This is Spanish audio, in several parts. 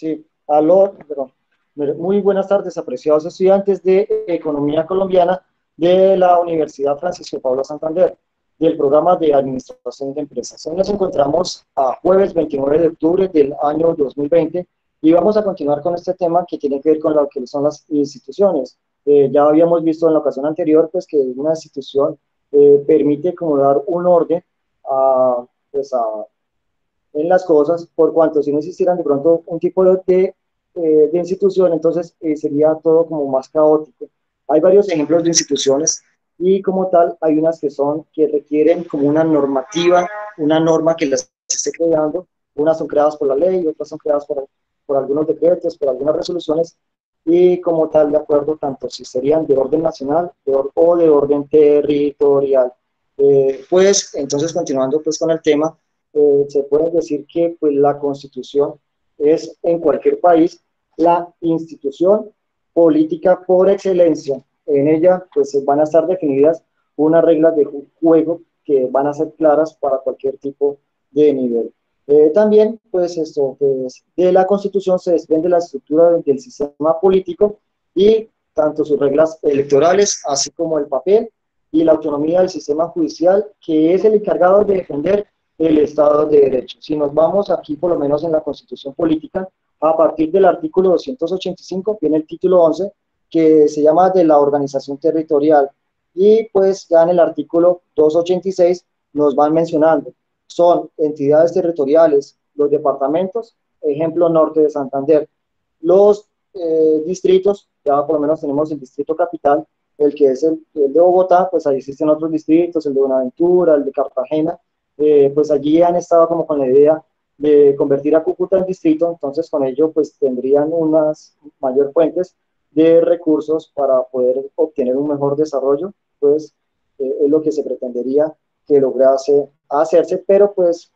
Sí, aló, perdón. Muy buenas tardes, apreciados estudiantes de Economía Colombiana de la Universidad Francisco Pablo Santander, del programa de Administración de Empresas. Hoy nos encontramos a jueves 29 de octubre del año 2020 y vamos a continuar con este tema que tiene que ver con lo que son las instituciones. Ya habíamos visto en la ocasión anterior pues, que una institución permite como dar un orden a, pues, en las cosas, por cuanto si no existieran de pronto un tipo de institución, entonces sería todo como más caótico. Hay varios ejemplos de instituciones y como tal hay unas que requieren como una normativa, una norma que las esté creando, unas son creadas por la ley, otras son creadas por algunos decretos, por algunas resoluciones, y como tal de acuerdo tanto si serían de orden nacional o de orden territorial. Pues entonces continuando pues con el tema, se puede decir que pues, la Constitución es en cualquier país la institución política por excelencia. En ella pues, van a estar definidas unas reglas de juego que van a ser claras para cualquier tipo de nivel. También, pues, esto, pues, de la Constitución se desprende la estructura del sistema político y tanto sus reglas electorales, así como el papel y la autonomía del sistema judicial, que es el encargado de defender el Estado de Derecho. Si nos vamos aquí, por lo menos en la Constitución Política, a partir del artículo 285, viene el título 11, que se llama de la organización territorial. Y pues ya en el artículo 286 nos van mencionando, son entidades territoriales, los departamentos, ejemplo norte de Santander, los distritos, ya por lo menos tenemos el distrito capital, el que es el de Bogotá, pues ahí existen otros distritos, el de Buenaventura, el de Cartagena, pues allí han estado como con la idea de convertir a Cúcuta en distrito, entonces con ello pues tendrían unas mayor fuentes de recursos para poder obtener un mejor desarrollo, pues es lo que se pretendería que lograse hacerse, pero pues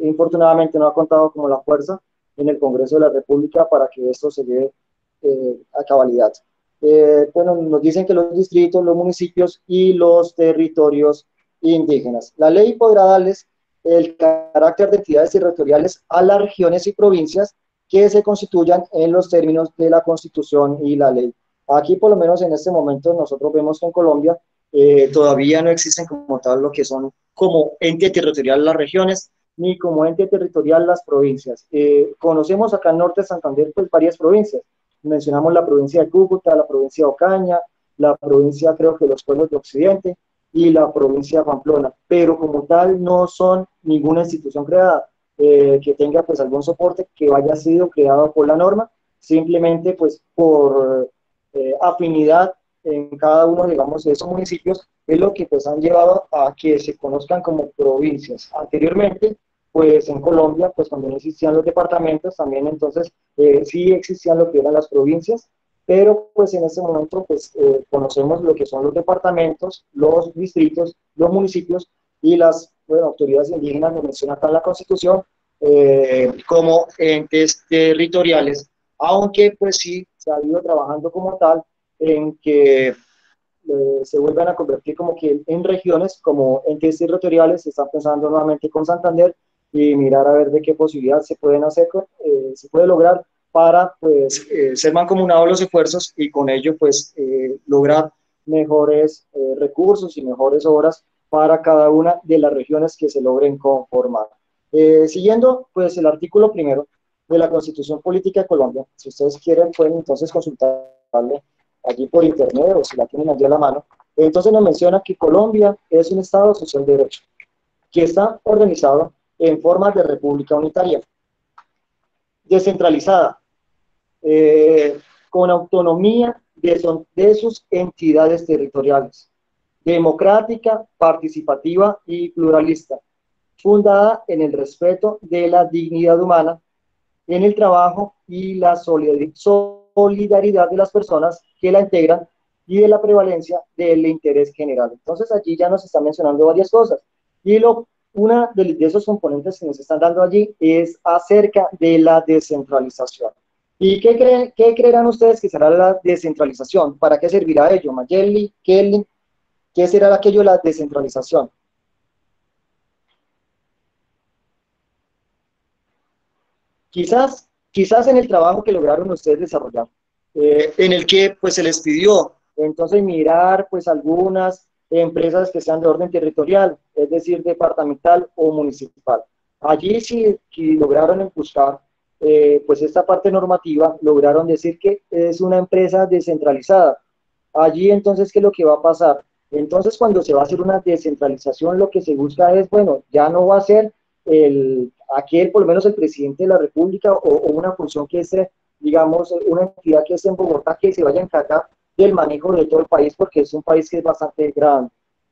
infortunadamente no ha contado como la fuerza en el Congreso de la República para que esto se lleve a cabalidad. Bueno, nos dicen que los distritos, los municipios y los territorios indígenas. La ley podrá darles el carácter de entidades territoriales a las regiones y provincias que se constituyan en los términos de la Constitución y la ley. Aquí, por lo menos en este momento, nosotros vemos que en Colombia todavía no existen como tal lo que son como ente territorial las regiones, ni como ente territorial las provincias. Conocemos acá en Norte de Santander pues varias provincias. Mencionamos la provincia de Cúcuta, la provincia de Ocaña, la provincia creo que los pueblos de Occidente, y la provincia de Pamplona, pero como tal no son ninguna institución creada que tenga pues algún soporte que haya sido creado por la norma, simplemente pues por afinidad en cada uno, digamos, de esos municipios, es lo que pues han llevado a que se conozcan como provincias. Anteriormente, pues en Colombia, pues cuando no existían los departamentos, también entonces sí existían lo que eran las provincias, pero pues en este momento pues conocemos lo que son los departamentos, los distritos, los municipios y las bueno, autoridades indígenas, lo menciona acá en la Constitución, como entes territoriales, aunque pues sí se ha ido trabajando como tal en que se vuelvan a convertir como que en regiones, como entes territoriales, se está pensando nuevamente con Santander y mirar a ver de qué posibilidades se pueden hacer, se puede lograr para pues ser mancomunados los esfuerzos y con ello pues lograr mejores recursos y mejores obras para cada una de las regiones que se logren conformar. Siguiendo pues el artículo primero de la Constitución Política de Colombia, si ustedes quieren pueden entonces consultarle allí por internet o si la tienen allí a la mano, entonces nos menciona que Colombia es un Estado social de derecho, que está organizado en forma de república unitaria, descentralizada, con autonomía de sus entidades territoriales, democrática, participativa y pluralista, fundada en el respeto de la dignidad humana, en el trabajo y la solidaridad de las personas que la integran y de la prevalencia del interés general. Entonces allí ya nos están mencionando varias cosas. Y una de esos componentes que nos están dando allí es acerca de la descentralización. ¿Y qué creerán ustedes que será la descentralización? ¿Para qué servirá ello? Mayeli, Kelly, ¿qué será aquello de la descentralización? Quizás quizás en el trabajo que lograron ustedes desarrollar, en el que pues se les pidió entonces mirar pues algunas empresas que sean de orden territorial, es decir, departamental o municipal. Allí sí, sí lograron buscar pues esta parte normativa, lograron decir que es una empresa descentralizada. Allí entonces, ¿qué es lo que va a pasar? Entonces, cuando se va a hacer una descentralización, lo que se busca es, bueno, ya no va a ser aquel, por lo menos el presidente de la República o una función que esté, digamos, una entidad que esté en Bogotá que se vaya a encargar del manejo de todo el país, porque es un país que es bastante grande.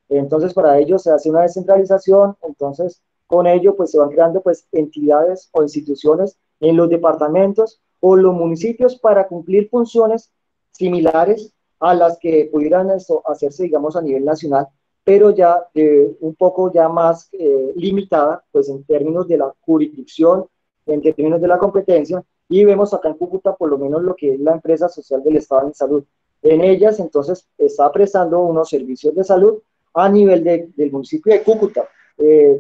Entonces, para ello se hace una descentralización, entonces con ello pues se van creando pues entidades o instituciones en los departamentos o los municipios para cumplir funciones similares a las que pudieran hacerse, digamos, a nivel nacional, pero ya un poco ya más limitada, pues en términos de la jurisdicción, en términos de la competencia, y vemos acá en Cúcuta por lo menos lo que es la empresa social del Estado de Salud. En ellas, entonces, está prestando unos servicios de salud a nivel del municipio de Cúcuta.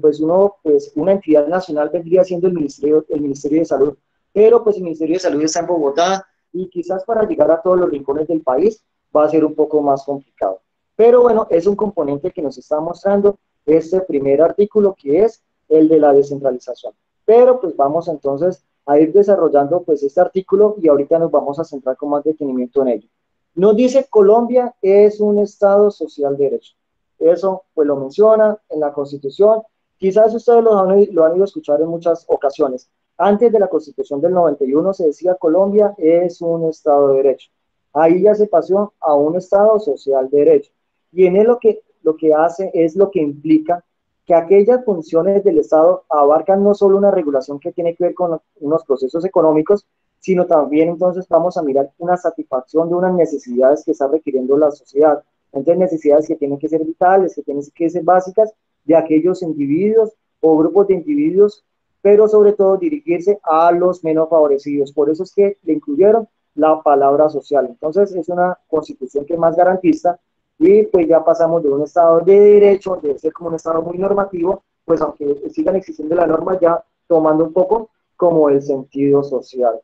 Pues una entidad nacional vendría siendo el Ministerio de Salud, pero pues el Ministerio de Salud está en Bogotá y quizás para llegar a todos los rincones del país va a ser un poco más complicado. Pero bueno, es un componente que nos está mostrando este primer artículo que es el de la descentralización. Pero pues vamos entonces a ir desarrollando pues este artículo y ahorita nos vamos a centrar con más detenimiento en ello. Nos dice Colombia es un Estado social de derecho. Eso pues lo menciona en la Constitución. Quizás ustedes lo han ido a escuchar en muchas ocasiones. Antes de la Constitución del 91 se decía Colombia es un Estado de derecho. Ahí ya se pasó a un Estado social de derecho. Y en él lo que hace es lo que implica que aquellas funciones del Estado abarcan no solo una regulación que tiene que ver con unos procesos económicos, sino también entonces vamos a mirar una satisfacción de unas necesidades que está requiriendo la sociedad. Entonces necesidades que tienen que ser vitales, que tienen que ser básicas de aquellos individuos o grupos de individuos, pero sobre todo dirigirse a los menos favorecidos. Por eso es que le incluyeron la palabra social. Entonces es una constitución que es más garantista y pues ya pasamos de un Estado de derecho, de ser como un Estado muy normativo, pues aunque sigan existiendo las normas, ya tomando un poco como el sentido social.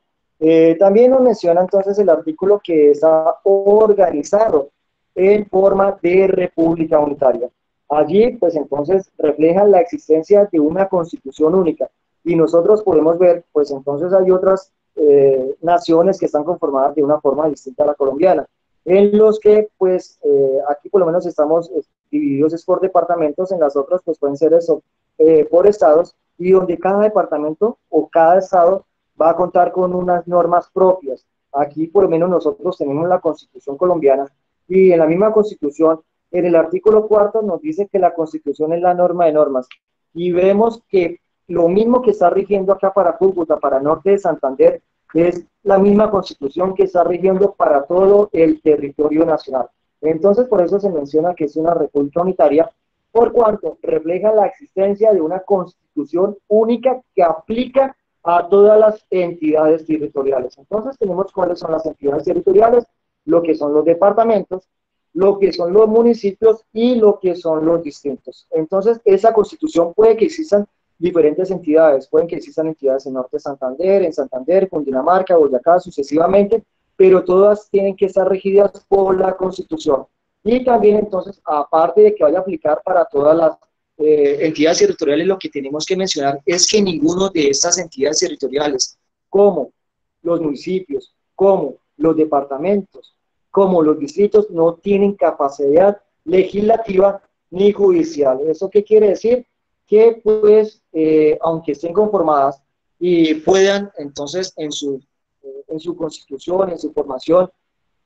También nos menciona entonces el artículo que está organizado en forma de república unitaria. Allí, pues entonces refleja la existencia de una constitución única y nosotros podemos ver, pues entonces hay otras naciones que están conformadas de una forma distinta a la colombiana, en los que pues aquí por lo menos estamos divididos es por departamentos, en las otras pues pueden ser eso, por estados, y donde cada departamento o cada estado va a contar con unas normas propias. Aquí por lo menos nosotros tenemos la Constitución colombiana y en la misma Constitución, en el artículo 4 nos dice que la Constitución es la norma de normas y vemos que lo mismo que está rigiendo acá para Cúcuta, para Norte de Santander, es la misma Constitución que está rigiendo para todo el territorio nacional. Entonces, por eso se menciona que es una república unitaria, por cuanto refleja la existencia de una Constitución única que aplica a todas las entidades territoriales. Entonces tenemos cuáles son las entidades territoriales, lo que son los departamentos, lo que son los municipios y lo que son los distritos. Entonces esa constitución puede que existan diferentes entidades, pueden que existan entidades en Norte de Santander, en Santander, Cundinamarca, Boyacá, sucesivamente, pero todas tienen que estar regidas por la Constitución. Y también entonces, aparte de que vaya a aplicar para todas las entidades territoriales, lo que tenemos que mencionar es que ninguno de estas entidades territoriales, como los municipios, como los departamentos, como los distritos, no tienen capacidad legislativa ni judicial. ¿Eso qué quiere decir? Que pues, aunque estén conformadas y puedan entonces en su constitución, en su formación,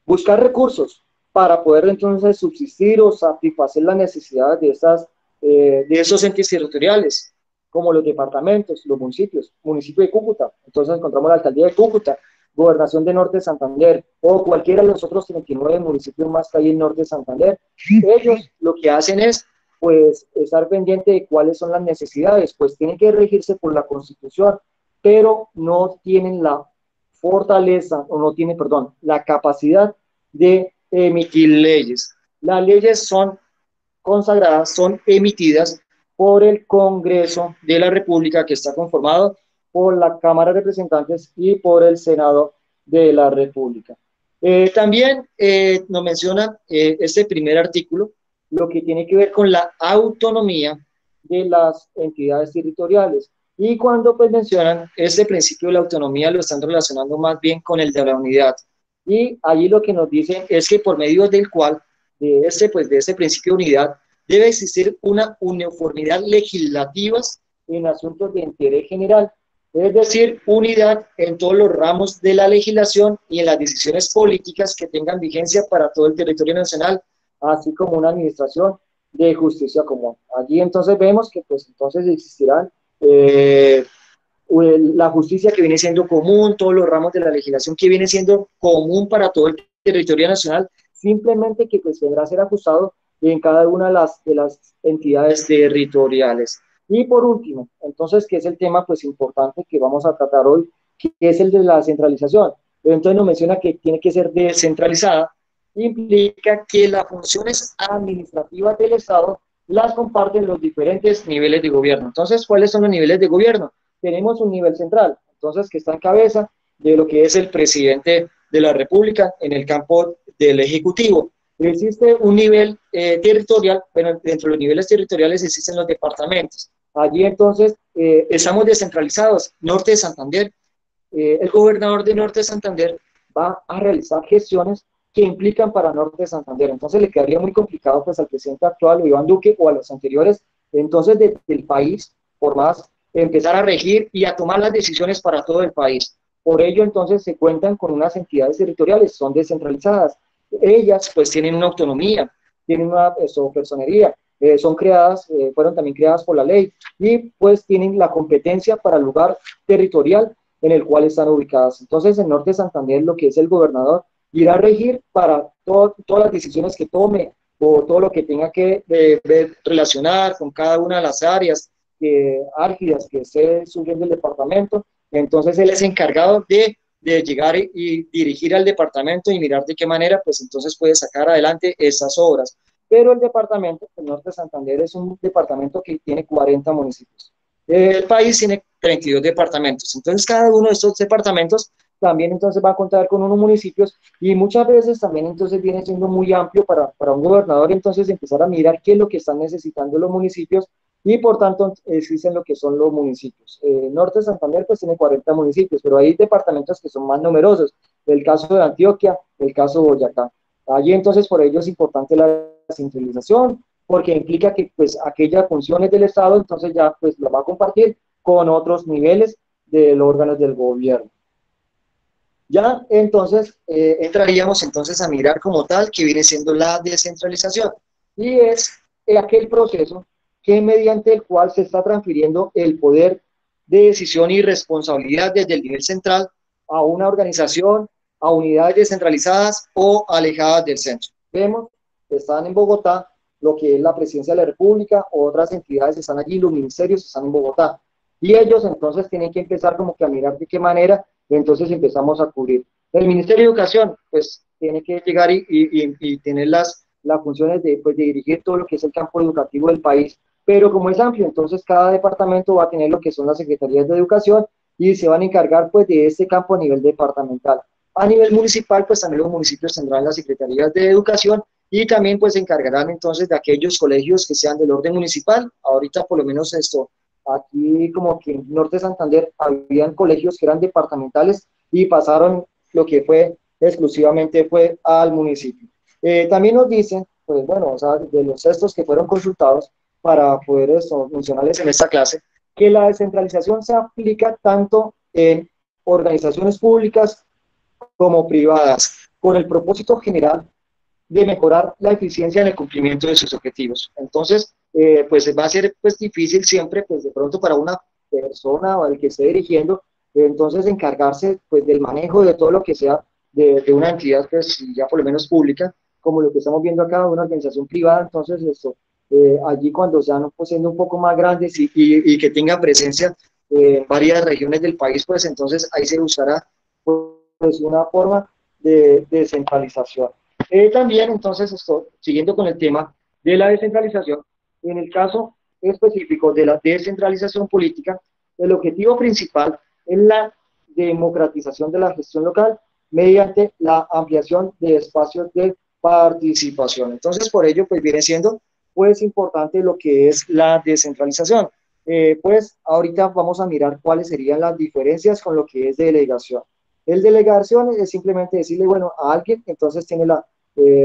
buscar recursos para poder entonces subsistir o satisfacer las necesidades de esos entes territoriales, como los departamentos, los municipios, municipio de Cúcuta. Entonces encontramos la alcaldía de Cúcuta, gobernación de Norte de Santander, o cualquiera de los otros 39 municipios más que hay en Norte de Santander. Ellos lo que hacen es, pues, estar pendiente de cuáles son las necesidades, pues tienen que regirse por la Constitución, pero no tienen la fortaleza, o no tienen, perdón, la capacidad de emitir leyes. Las leyes son consagradas, son emitidas por el Congreso de la República, que está conformado por la Cámara de Representantes y por el Senado de la República. También nos menciona este primer artículo lo que tiene que ver con la autonomía de las entidades territoriales. Y cuando pues mencionan este principio de la autonomía lo están relacionando más bien con el de la unidad. Y allí lo que nos dicen es que por medio del cual, de este principio de unidad, debe existir una uniformidad legislativa en asuntos de interés general, es decir, unidad en todos los ramos de la legislación y en las decisiones políticas que tengan vigencia para todo el territorio nacional, así como una administración de justicia común. Allí entonces vemos que pues entonces existirán la justicia que viene siendo común, todos los ramos de la legislación que viene siendo común para todo el territorio nacional, simplemente que pues tendrá a ser ajustado en cada una de las entidades territoriales. Y por último, entonces, ¿qué es el tema pues importante que vamos a tratar hoy? Que es el de la centralización. Entonces nos menciona que tiene que ser descentralizada, implica que las funciones administrativas del Estado las comparten los diferentes niveles de gobierno. Entonces, ¿cuáles son los niveles de gobierno? Tenemos un nivel central, entonces, que está en cabeza de lo que es el presidente de la República en el campo del Ejecutivo. Existe un nivel territorial, bueno, dentro de los niveles territoriales existen los departamentos. Allí entonces estamos descentralizados. Norte de Santander, el gobernador de Norte de Santander va a realizar gestiones que implican para Norte de Santander. Entonces le quedaría muy complicado pues al presidente actual, Iván Duque, o a los anteriores, entonces del país, por más empezar a regir y a tomar las decisiones para todo el país. Por ello entonces se cuentan con unas entidades territoriales, son descentralizadas. Ellas pues tienen una autonomía, tienen una personería, son creadas, fueron también creadas por la ley y pues tienen la competencia para el lugar territorial en el cual están ubicadas. Entonces, en Norte de Santander, lo que es el gobernador, irá a regir para todas las decisiones que tome o todo lo que tenga que relacionar con cada una de las áreas álgidas que esté surgiendo el departamento. Entonces, él es encargado de llegar y dirigir al departamento y mirar de qué manera, pues entonces puede sacar adelante esas obras. Pero el departamento, el Norte de Santander, es un departamento que tiene 40 municipios. El país tiene 32 departamentos, entonces cada uno de estos departamentos también entonces va a contar con unos municipios y muchas veces también entonces viene siendo muy amplio para un gobernador entonces empezar a mirar qué es lo que están necesitando los municipios y por tanto existen lo que son los municipios. Norte de Santander pues tiene 40 municipios, pero hay departamentos que son más numerosos, el caso de Antioquia, el caso de Boyacá. Allí entonces por ello es importante la centralización, porque implica que pues aquellas funciones del Estado entonces ya pues lo va a compartir con otros niveles de los órganos del gobierno. Ya entonces entraríamos entonces a mirar como tal que viene siendo la descentralización y es aquel proceso que mediante el cual se está transfiriendo el poder de decisión y responsabilidad desde el nivel central a una organización, a unidades descentralizadas o alejadas del centro. Vemos que están en Bogotá lo que es la Presidencia de la República, otras entidades están allí, los ministerios están en Bogotá. Y ellos entonces tienen que empezar como que a mirar de qué manera entonces empezamos a cubrir. El Ministerio de Educación, pues, tiene que llegar y tener las funciones de, pues, de dirigir todo lo que es el campo educativo del país, pero como es amplio, entonces cada departamento va a tener lo que son las secretarías de educación y se van a encargar, pues, de este campo a nivel departamental. A nivel municipal, pues, también los municipios tendrán las secretarías de educación y también, pues, se encargarán, entonces, de aquellos colegios que sean del orden municipal. Ahorita, por lo menos, aquí como que en Norte de Santander habían colegios que eran departamentales y pasaron lo que fue exclusivamente fue al municipio. También nos dicen, pues bueno, o sea, de los textos que fueron consultados para poder mencionarles en esta clase, que la descentralización se aplica tanto en organizaciones públicas como privadas, con el propósito general de mejorar la eficiencia en el cumplimiento de sus objetivos. Entonces, pues va a ser pues difícil siempre, pues de pronto para una persona o el que esté dirigiendo, entonces encargarse pues del manejo de todo lo que sea de una entidad pues ya por lo menos pública, como lo que estamos viendo acá, una organización privada, entonces allí cuando sean pues, siendo un poco más grandes y que tengan presencia en varias regiones del país, pues entonces ahí se buscará pues una forma de descentralización. También, entonces, siguiendo con el tema de la descentralización, en el caso específico de la descentralización política, el objetivo principal es la democratización de la gestión local mediante la ampliación de espacios de participación. Entonces, por ello, pues viene siendo pues importante lo que es la descentralización. Pues ahorita vamos a mirar cuáles serían las diferencias con lo que es delegación. El delegación es simplemente decirle, bueno, a alguien, entonces tiene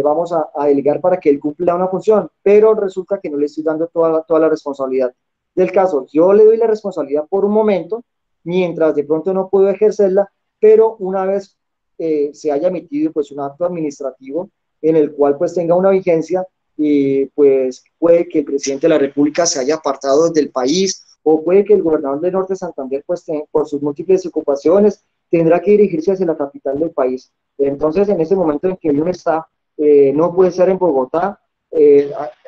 vamos a delegar para que él cumpla una función, pero resulta que no le estoy dando toda la responsabilidad del caso. Yo le doy la responsabilidad por un momento, mientras de pronto no puedo ejercerla, pero una vez se haya emitido pues un acto administrativo en el cual pues tenga una vigencia, y pues puede que el presidente de la República se haya apartado del país, o puede que el gobernador de Norte Santander, pues por sus múltiples ocupaciones, tendrá que dirigirse hacia la capital del país. Entonces, en ese momento en que uno está, no puede estar en Bogotá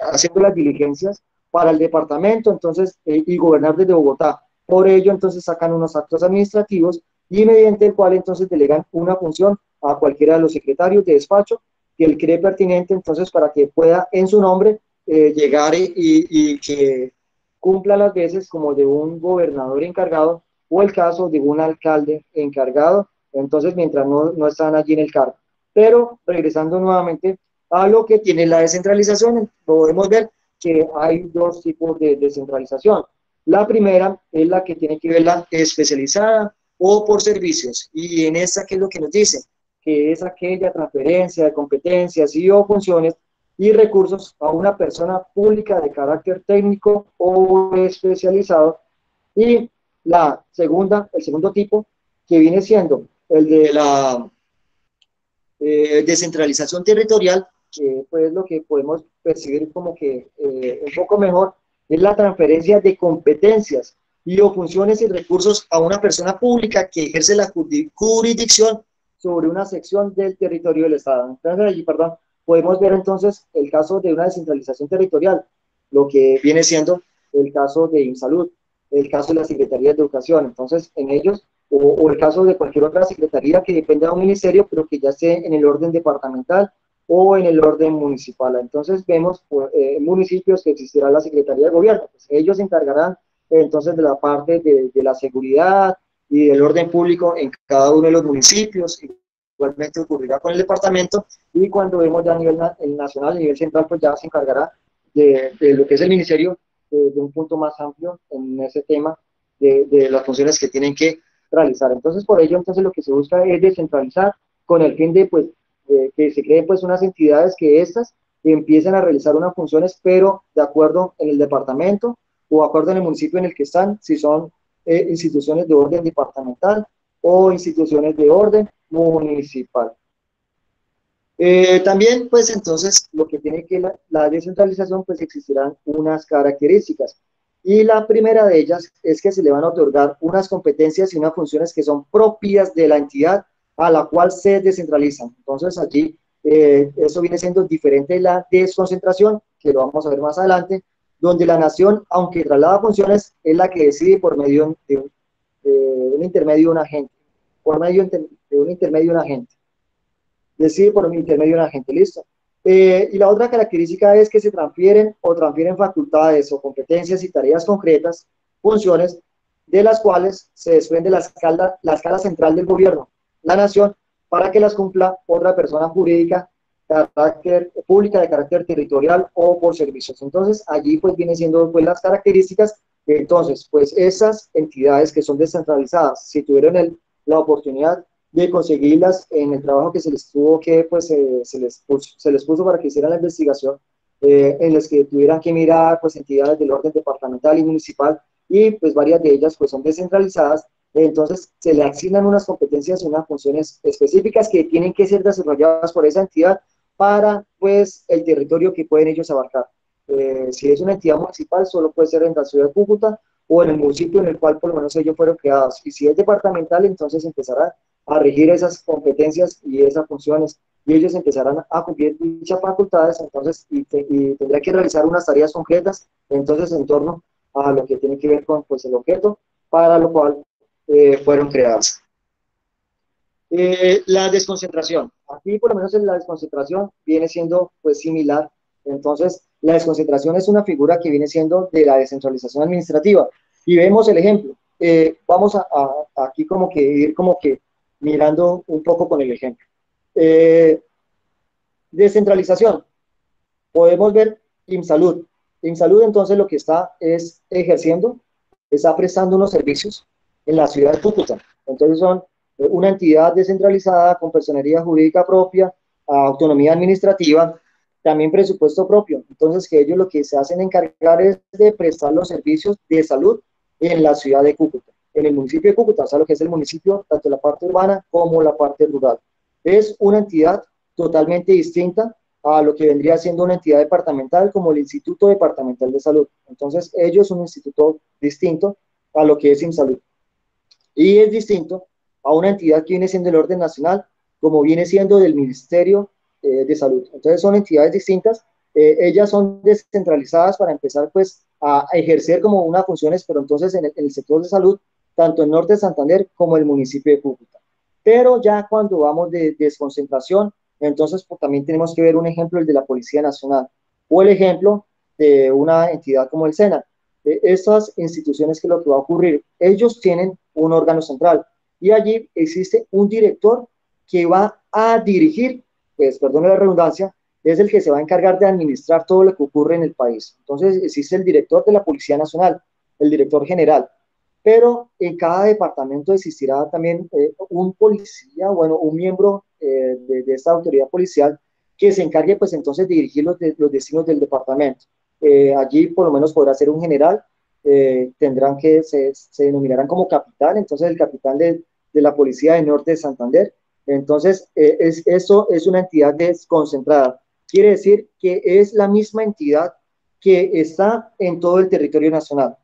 haciendo las diligencias para el departamento, entonces, y gobernar desde Bogotá. Por ello, entonces, sacan unos actos administrativos y mediante el cual, entonces, delegan una función a cualquiera de los secretarios de despacho que él cree pertinente, entonces, para que pueda en su nombre llegar y que cumpla las veces como de un gobernador encargado o el caso de un alcalde encargado, entonces mientras no están allí en el cargo. Pero regresando nuevamente a lo que tiene la descentralización, podemos ver que hay dos tipos de descentralización. La primera es la que tiene que ver la especializada o por servicios, y en esta, ¿qué es lo que nos dice? Que es aquella transferencia de competencias y o funciones y recursos a una persona pública de carácter técnico o especializado. Y el segundo tipo, que viene siendo el de la descentralización territorial, que pues lo que podemos percibir como que un poco mejor, es la transferencia de competencias y o funciones y recursos a una persona pública que ejerce la jurisdicción sobre una sección del territorio del Estado. Entonces, allí, perdón, podemos ver entonces el caso de una descentralización territorial, lo que viene siendo el caso de INSALUD, el caso de la Secretaría de Educación. Entonces, en ellos o el caso de cualquier otra secretaría que dependa de un ministerio, pero que ya esté en el orden departamental o en el orden municipal. Entonces vemos en municipios que existirá la Secretaría de Gobierno, pues ellos se encargarán entonces de la parte de la seguridad y del orden público en cada uno de los municipios. Igualmente ocurrirá con el departamento, y cuando vemos ya a nivel nacional, a nivel central, pues ya se encargará de lo que es el ministerio de un punto más amplio en ese tema de las funciones que tienen que realizar. Entonces, por ello, entonces lo que se busca es descentralizar con el fin de, pues, que se creen pues unas entidades que estas empiecen a realizar unas funciones, pero de acuerdo en el departamento o de acuerdo en el municipio en el que están, si son instituciones de orden departamental o instituciones de orden municipal. También, pues entonces, lo que tiene que la descentralización, pues existirán unas características. Y la primera de ellas es que se le van a otorgar unas competencias y unas funciones que son propias de la entidad a la cual se descentralizan. Entonces, allí, eso viene siendo diferente de la desconcentración, que lo vamos a ver más adelante, donde la nación, aunque traslada funciones, es la que decide por medio de un intermedio de un agente, por medio de un intermedio de un agente. Decide por intermedio de un agente, listo. Y la otra característica es que se transfieren facultades o competencias y tareas concretas, funciones de las cuales se desprende la escala central del gobierno, la nación, para que las cumpla otra persona jurídica pública de carácter territorial o por servicios. Entonces, allí pues vienen siendo pues las características. Entonces, pues esas entidades que son descentralizadas, si tuvieron la oportunidad de conseguirlas en el trabajo que se les tuvo que, pues se les puso para que hicieran la investigación, en las que tuvieran que mirar pues entidades del orden departamental y municipal, y pues varias de ellas pues son descentralizadas. Entonces se le asignan unas competencias y unas funciones específicas que tienen que ser desarrolladas por esa entidad para pues el territorio que pueden ellos abarcar. Si es una entidad municipal, solo puede ser en la ciudad de Cúcuta o en el municipio en el cual por lo menos ellos fueron creados. Y si es departamental, entonces empezará a regir esas competencias y esas funciones, y ellos empezarán a cumplir dichas facultades, entonces, y tendrá que realizar unas tareas concretas, entonces, en torno a lo que tiene que ver con pues, el objeto para lo cual fueron creadas. La desconcentración. Aquí, por lo menos, la desconcentración viene siendo pues similar. Entonces, la desconcentración es una figura que viene siendo de la descentralización administrativa. Y vemos el ejemplo. vamos aquí como que ir como que mirando un poco con el ejemplo. Eh, Descentralización. Podemos ver INSALUD. INSALUD entonces lo que está es ejerciendo, está prestando unos servicios en la ciudad de Cúcuta. Entonces son una entidad descentralizada con personería jurídica propia, autonomía administrativa, también presupuesto propio. Entonces que ellos lo que se hacen encargar es de prestar los servicios de salud en la ciudad de Cúcuta, en el municipio de Cúcuta, o sea, lo que es el municipio, tanto la parte urbana como la parte rural. Es una entidad totalmente distinta a lo que vendría siendo una entidad departamental como el Instituto Departamental de Salud. Entonces, ellos son un instituto distinto a lo que es INSALUD. Y es distinto a una entidad que viene siendo el orden nacional, como viene siendo del Ministerio de Salud. Entonces, son entidades distintas. Ellas son descentralizadas para empezar, pues, a ejercer como unas funciones, pero entonces en el sector de salud, tanto en Norte de Santander como el municipio de Cúcuta. Pero ya cuando vamos de desconcentración, entonces pues, también tenemos que ver un ejemplo, el de la Policía Nacional, o el ejemplo de una entidad como el SENA. Estas instituciones, que lo que va a ocurrir, ellos tienen un órgano central y allí existe un director que va a dirigir, pues perdón la redundancia, es el que se va a encargar de administrar todo lo que ocurre en el país. Entonces existe el director de la Policía Nacional, el director general, pero en cada departamento existirá también un policía, bueno, un miembro de esta autoridad policial que se encargue pues entonces de dirigir los destinos del departamento. Allí por lo menos podrá ser un general, tendrán que, se denominarán como capitán, entonces el capitán de la Policía de Norte de Santander. Entonces, eso es una entidad desconcentrada. Quiere decir que es la misma entidad que está en todo el territorio nacional,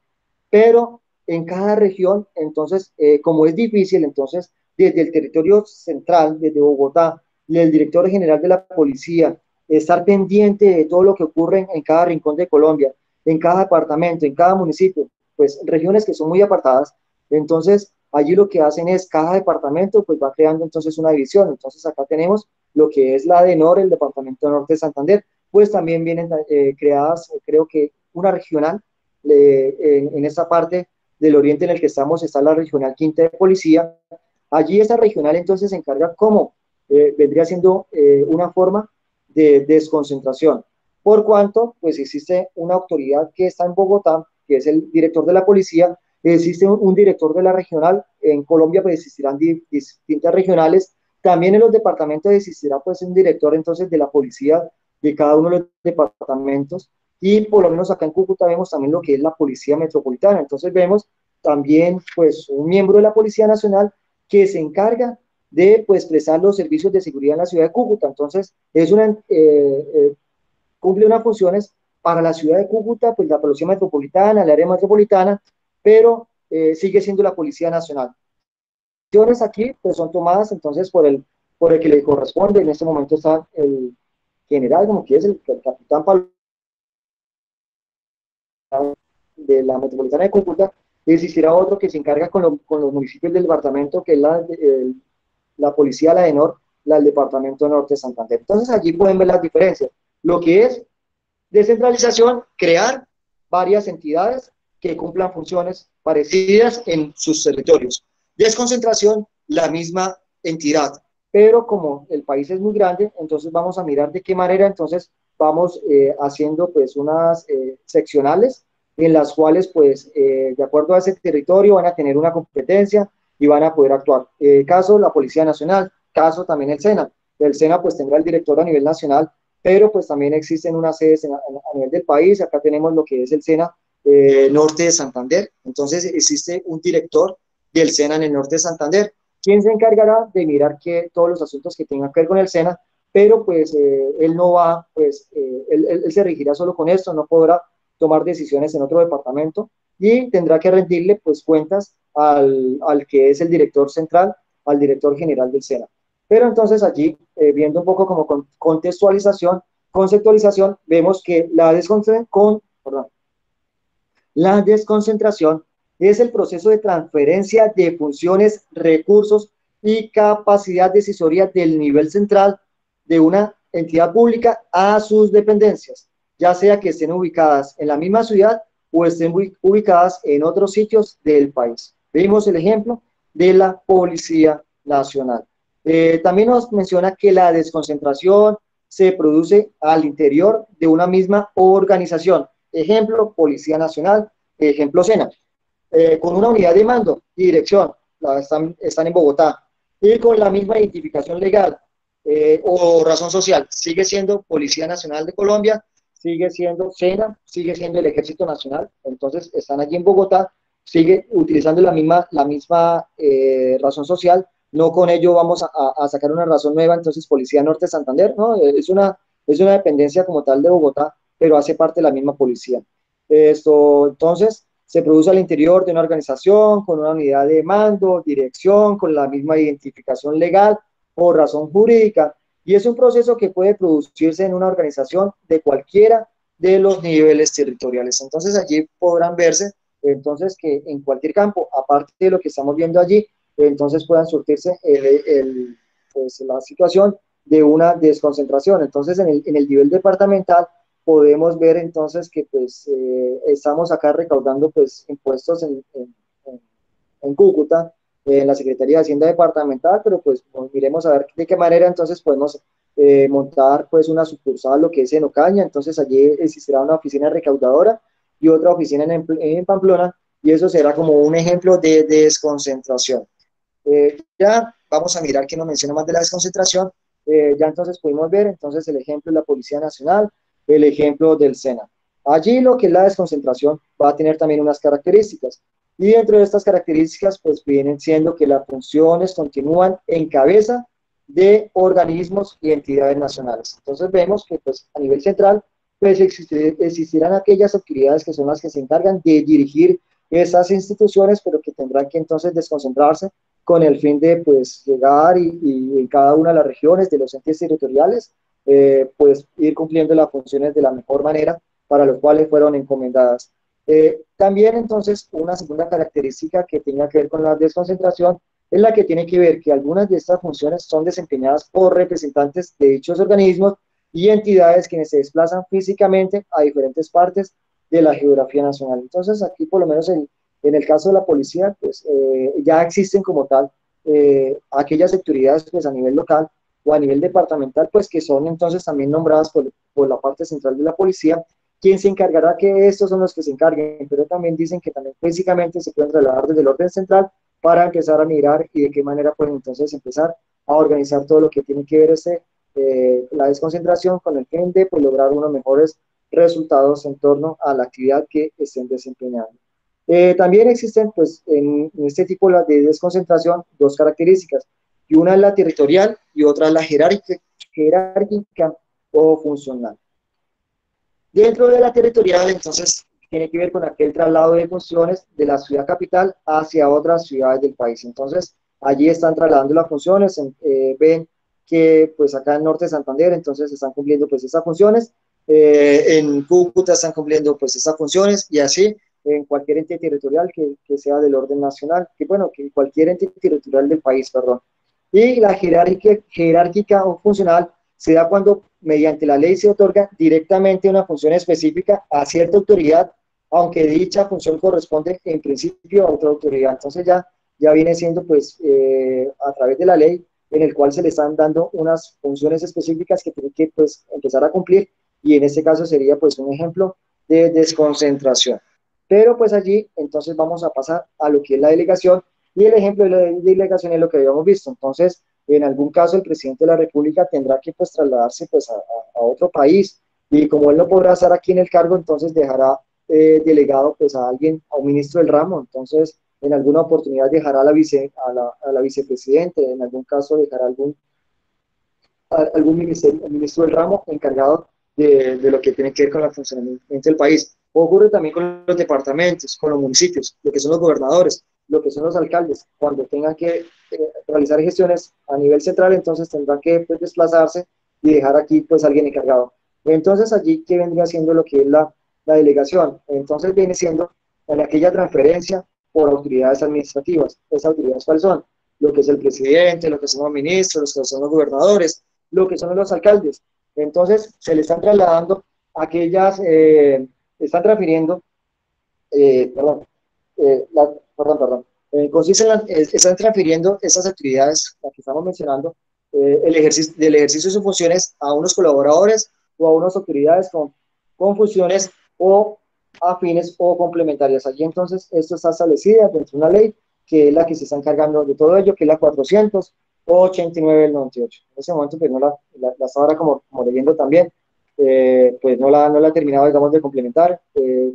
pero en cada región, entonces, como es difícil, entonces, desde el territorio central, desde Bogotá, el director general de la policía, estar pendiente de todo lo que ocurre en cada rincón de Colombia, en cada departamento, en cada municipio, pues regiones que son muy apartadas, entonces allí lo que hacen es cada departamento pues va creando entonces una división. Entonces acá tenemos lo que es la DENOR, el departamento norte de Santander, pues también vienen creadas, creo que una regional en esta parte del oriente en el que estamos, está la regional quinta de policía. Allí esta regional entonces se encarga como vendría siendo una forma de desconcentración, por cuanto pues existe una autoridad que está en Bogotá, que es el director de la policía, existe un director de la regional, en Colombia pues existirán distintas regionales, también en los departamentos existirá pues un director entonces de la policía de cada uno de los departamentos, y por lo menos acá en Cúcuta vemos también lo que es la Policía Metropolitana. Entonces vemos también pues un miembro de la Policía Nacional que se encarga de pues prestar los servicios de seguridad en la ciudad de Cúcuta. Entonces es cumple unas funciones para la ciudad de Cúcuta, pues la Policía Metropolitana, el área metropolitana, pero sigue siendo la Policía Nacional. Las acciones aquí pues son tomadas entonces por el que le corresponde. En este momento está el general, como que es el capitán Pablo de la Metropolitana de Cúcuta. Existirá otro que se encarga con los municipios del departamento, que es la policía, la ENOR, la del departamento norte de Santander. Entonces allí pueden ver las diferencias. Lo que es descentralización, crear varias entidades que cumplan funciones parecidas en sus territorios. Desconcentración, la misma entidad. Pero como el país es muy grande, entonces vamos a mirar de qué manera entonces vamos haciendo pues unas seccionales en las cuales pues de acuerdo a ese territorio van a tener una competencia y van a poder actuar. Caso la Policía Nacional, caso también el SENA. El SENA pues tendrá el director a nivel nacional, pero pues también existen unas sedes a nivel del país. Acá tenemos lo que es el SENA norte de Santander. Entonces existe un director del SENA en el norte de Santander, quien se encargará de mirar que todos los asuntos que tengan que ver con el SENA, pero pues él no va, pues él se regirá solo con esto, no podrá tomar decisiones en otro departamento y tendrá que rendirle pues cuentas al que es el director central, al director general del SENA. Pero entonces allí, viendo un poco como contextualización, conceptualización, vemos que la desconcentración es el proceso de transferencia de funciones, recursos y capacidad decisoria del nivel central de una entidad pública a sus dependencias, ya sea que estén ubicadas en la misma ciudad o estén ubicadas en otros sitios del país. Vimos el ejemplo de la Policía Nacional. También nos menciona que la desconcentración se produce al interior de una misma organización. Ejemplo, Policía Nacional, ejemplo, SENA, con una unidad de mando y dirección, están en Bogotá, y con la misma identificación legal o razón social, sigue siendo Policía Nacional de Colombia, sigue siendo SENA, sigue siendo el Ejército Nacional, entonces están allí en Bogotá, sigue utilizando la misma razón social, no con ello vamos a sacar una razón nueva, entonces Policía Norte de Santander, ¿no? Es una dependencia como tal de Bogotá, pero hace parte de la misma policía. Entonces, se produce al interior de una organización con una unidad de mando, dirección, con la misma identificación legal o razón jurídica, y es un proceso que puede producirse en una organización de cualquiera de los niveles territoriales. Entonces, allí podrán verse, entonces, que en cualquier campo, aparte de lo que estamos viendo allí, entonces puedan surtirse pues, la situación de una desconcentración. Entonces, en el nivel departamental, podemos ver entonces que pues estamos acá recaudando pues impuestos en Cúcuta, en la Secretaría de Hacienda Departamental, pero pues miremos a ver de qué manera entonces podemos montar pues una sucursal, lo que es en Ocaña, entonces allí existirá una oficina recaudadora y otra oficina en Pamplona, y eso será como un ejemplo de desconcentración. Ya vamos a mirar que nos menciona más de la desconcentración. Ya entonces pudimos ver entonces el ejemplo de la Policía Nacional, el ejemplo del SENA. Allí lo que es la desconcentración va a tener también unas características, y dentro de estas características pues vienen siendo que las funciones continúan en cabeza de organismos y entidades nacionales. Entonces vemos que pues a nivel central pues existirán aquellas autoridades que son las que se encargan de dirigir esas instituciones, pero que tendrán que entonces desconcentrarse con el fin de pues llegar y en cada una de las regiones de los entes territoriales pues ir cumpliendo las funciones de la mejor manera para los cuales fueron encomendadas. También entonces una segunda característica que tenga que ver con la desconcentración es la que tiene que ver que algunas de estas funciones son desempeñadas por representantes de dichos organismos y entidades quienes se desplazan físicamente a diferentes partes de la geografía nacional. Entonces aquí por lo menos en el caso de la policía, pues ya existen como tal aquellas autoridades pues a nivel local o a nivel departamental, pues que son entonces también nombradas por la parte central de la policía, quien se encargará que estos son los que se encarguen, pero también dicen que también físicamente se pueden trasladar desde el orden central para empezar a mirar y de qué manera pueden entonces empezar a organizar todo lo que tiene que ver la desconcentración con el fin de pues, lograr unos mejores resultados en torno a la actividad que estén desempeñando. También existen, pues, en este tipo de desconcentración, dos características, y una es la territorial y otra es la jerárquica o funcional. Dentro de la territorial, entonces, tiene que ver con aquel traslado de funciones de la ciudad capital hacia otras ciudades del país. Entonces, allí están trasladando las funciones, ven que, pues, acá en Norte de Santander, entonces, están cumpliendo, pues, esas funciones, en Cúcuta están cumpliendo, pues, esas funciones, y así, en cualquier ente territorial que sea del orden nacional, que bueno, que cualquier ente territorial del país, perdón. Y la jerárquica o funcional se da cuando mediante la ley se otorga directamente una función específica a cierta autoridad, aunque dicha función corresponde en principio a otra autoridad. Entonces ya viene siendo pues a través de la ley en el cual se le están dando unas funciones específicas que tiene que pues empezar a cumplir, y en este caso sería pues un ejemplo de desconcentración. Pero pues allí entonces vamos a pasar a lo que es la delegación, y el ejemplo de la delegación es lo que habíamos visto. Entonces, en algún caso el presidente de la República tendrá que pues trasladarse pues a otro país, y como él no podrá estar aquí en el cargo, entonces dejará delegado pues a alguien, a un ministro del ramo. Entonces en alguna oportunidad dejará a la vicepresidente, en algún caso dejará algún ministro del ramo encargado de lo que tiene que ver con el funcionamiento del país. Ocurre también con los departamentos, con los municipios, lo que son los gobernadores, lo que son los alcaldes. Cuando tengan que realizar gestiones a nivel central, entonces tendrán que pues, desplazarse y dejar aquí pues alguien encargado. Entonces allí que vendría siendo lo que es la delegación. Entonces viene siendo en aquella transferencia por autoridades administrativas. ¿Esas autoridades cuáles son? Lo que es el presidente, lo que son los ministros, lo que son los gobernadores, lo que son los alcaldes. Entonces se le están trasladando aquellas, están transfiriendo, perdón, perdón, Consiste están transfiriendo esas actividades, las que estamos mencionando, del ejercicio de sus funciones a unos colaboradores o a unas autoridades con funciones o afines o complementarias. Allí entonces esto está establecido dentro de una ley que es la que se está encargando de todo ello, que es la 489 del 98. En ese momento pues no la estaba ahora como leyendo también, pues no la he terminado, digamos, de complementar.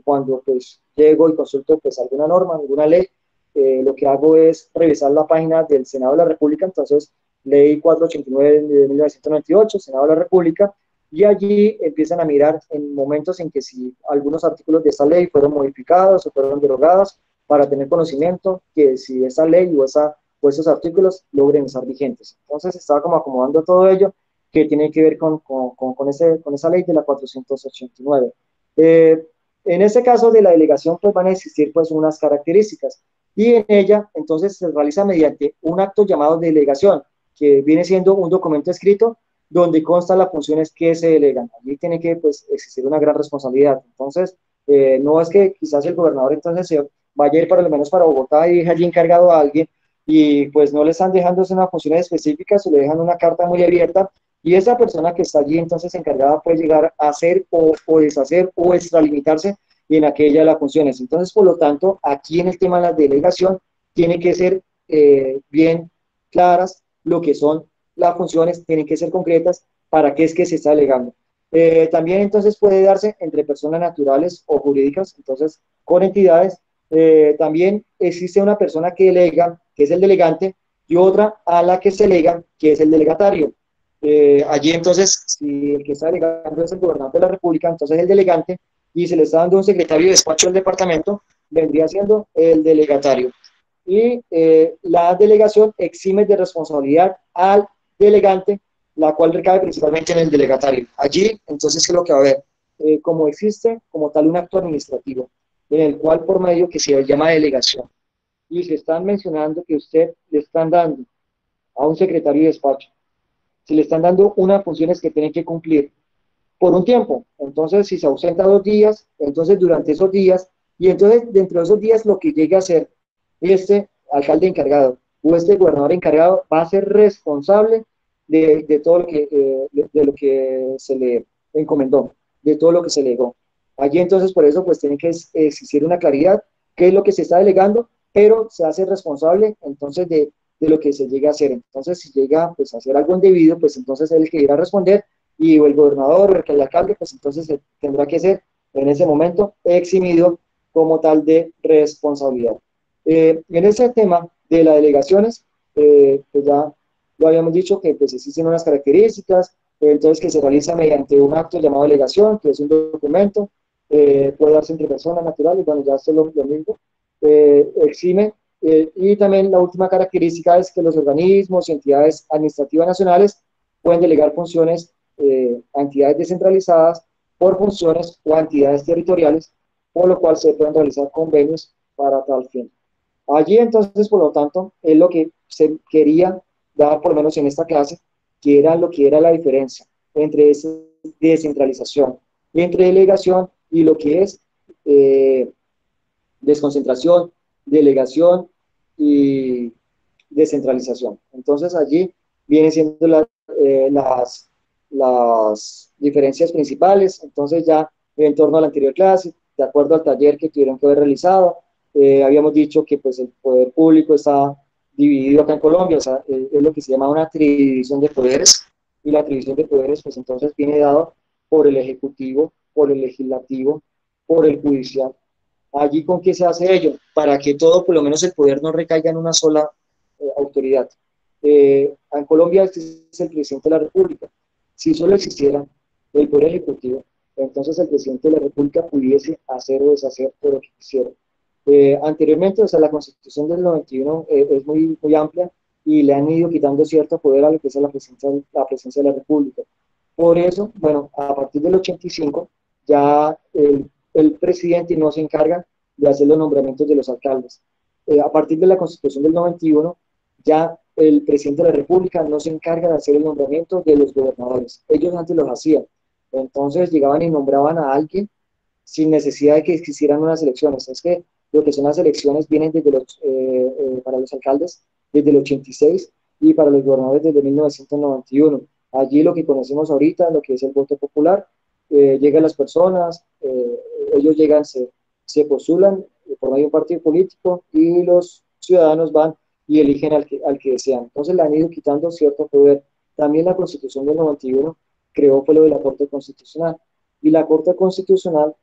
Cuando pues llego y consulto pues alguna norma, alguna ley, lo que hago es revisar la página del Senado de la República, entonces ley 489 de 1998, Senado de la República, y allí empiezan a mirar en momentos en que si algunos artículos de esta ley fueron modificados o fueron derogados, para tener conocimiento que si esa ley o esos artículos logren estar vigentes. Entonces estaba como acomodando todo ello que tiene que ver con esa ley de la 489. En este caso de la delegación, pues van a existir pues unas características y en ella entonces se realiza mediante un acto llamado delegación, que viene siendo un documento escrito donde constan las funciones que se delegan. Allí tiene que pues existir una gran responsabilidad. Entonces, no es que quizás el gobernador entonces se vaya a ir por lo menos para Bogotá y deje allí encargado a alguien y pues no le están dejando unas funciones específicas o le dejan una carta muy abierta y esa persona que está allí entonces encargada puede llegar a hacer o deshacer o extralimitarse en aquella de las funciones. Entonces, por lo tanto, aquí en el tema de la delegación tiene que ser bien claras lo que son las funciones, tienen que ser concretas para qué es que se está delegando. También entonces puede darse entre personas naturales o jurídicas, entonces con entidades. También existe una persona que delega, que es el delegante, y otra a la que se delega, que es el delegatario. Allí entonces, si el que está delegando es el gobernante de la República, entonces el delegante, y se le está dando un secretario de despacho del departamento, vendría siendo el delegatario. Y la delegación exime de responsabilidad al delegante, la cual recae principalmente en el delegatario. Allí, entonces, ¿qué es lo que va a haber? Como existe como tal un acto administrativo, en el cual por medio que se llama delegación, y se están mencionando que usted le están dando a un secretario de despacho, se le están dando unas funciones que tiene que cumplir por un tiempo. Entonces, si se ausenta 2 días, entonces durante esos días, y entonces dentro de esos días lo que llegue a ser este alcalde encargado o este gobernador encargado va a ser responsable de todo lo que, de lo que se le encomendó, de todo lo que se legó. Allí entonces por eso pues tiene que existir una claridad qué es lo que se está delegando, pero se hace responsable entonces de lo que se llega a hacer. Entonces si llega pues a hacer algo indebido, pues entonces él es el que irá a responder y o el gobernador o el alcalde, pues entonces tendrá que ser en ese momento eximido como tal de responsabilidad. En ese tema de las delegaciones, pues ya lo habíamos dicho que pues existen unas características, entonces que se realiza mediante un acto llamado delegación, que es un documento, puede darse entre personas naturales, bueno, ya esto es lo mismo, exime, y también la última característica es que los organismos y entidades administrativas nacionales pueden delegar funciones a entidades descentralizadas por funciones o a entidades territoriales, por lo cual se pueden realizar convenios para tal fin. Allí entonces, por lo tanto, es lo que se quería dar, por lo menos en esta clase, que era lo que era la diferencia entre esa descentralización, entre delegación y lo que es desconcentración, delegación y descentralización. Entonces allí vienen siendo las diferencias principales. Entonces ya en torno a la anterior clase, de acuerdo al taller que tuvieron que haber realizado, habíamos dicho que pues el poder público está dividido acá en Colombia, o sea, es lo que se llama una división de poderes, y la división de poderes pues entonces viene dado por el Ejecutivo, por el Legislativo, por el Judicial. Allí con qué se hace ello, para que todo, por lo menos el poder no recaiga en una sola autoridad. En Colombia este es el presidente de la República. Si solo existiera el poder ejecutivo, entonces el presidente de la República pudiese hacer o deshacer todo lo que quisiera. Anteriormente, o sea, la Constitución del 91 es muy amplia y le han ido quitando cierto poder a lo que es la presidencia de la República. Por eso, bueno, a partir del 85, ya el presidente no se encarga de hacer los nombramientos de los alcaldes. A partir de la Constitución del 91, ya el presidente de la República no se encarga de hacer el nombramiento de los gobernadores. Ellos antes los hacían. Entonces llegaban y nombraban a alguien sin necesidad de que existieran unas elecciones. Es que lo que son las elecciones vienen desde para los alcaldes desde el 86 y para los gobernadores desde 1991. Allí lo que conocemos ahorita, lo que es el voto popular, llegan las personas, ellos llegan, se postulan por medio de un partido político y los ciudadanos van y eligen al que desean. Entonces le han ido quitando cierto poder. También la Constitución del 91 creó fue lo de la Corte Constitucional. Y la Corte Constitucional,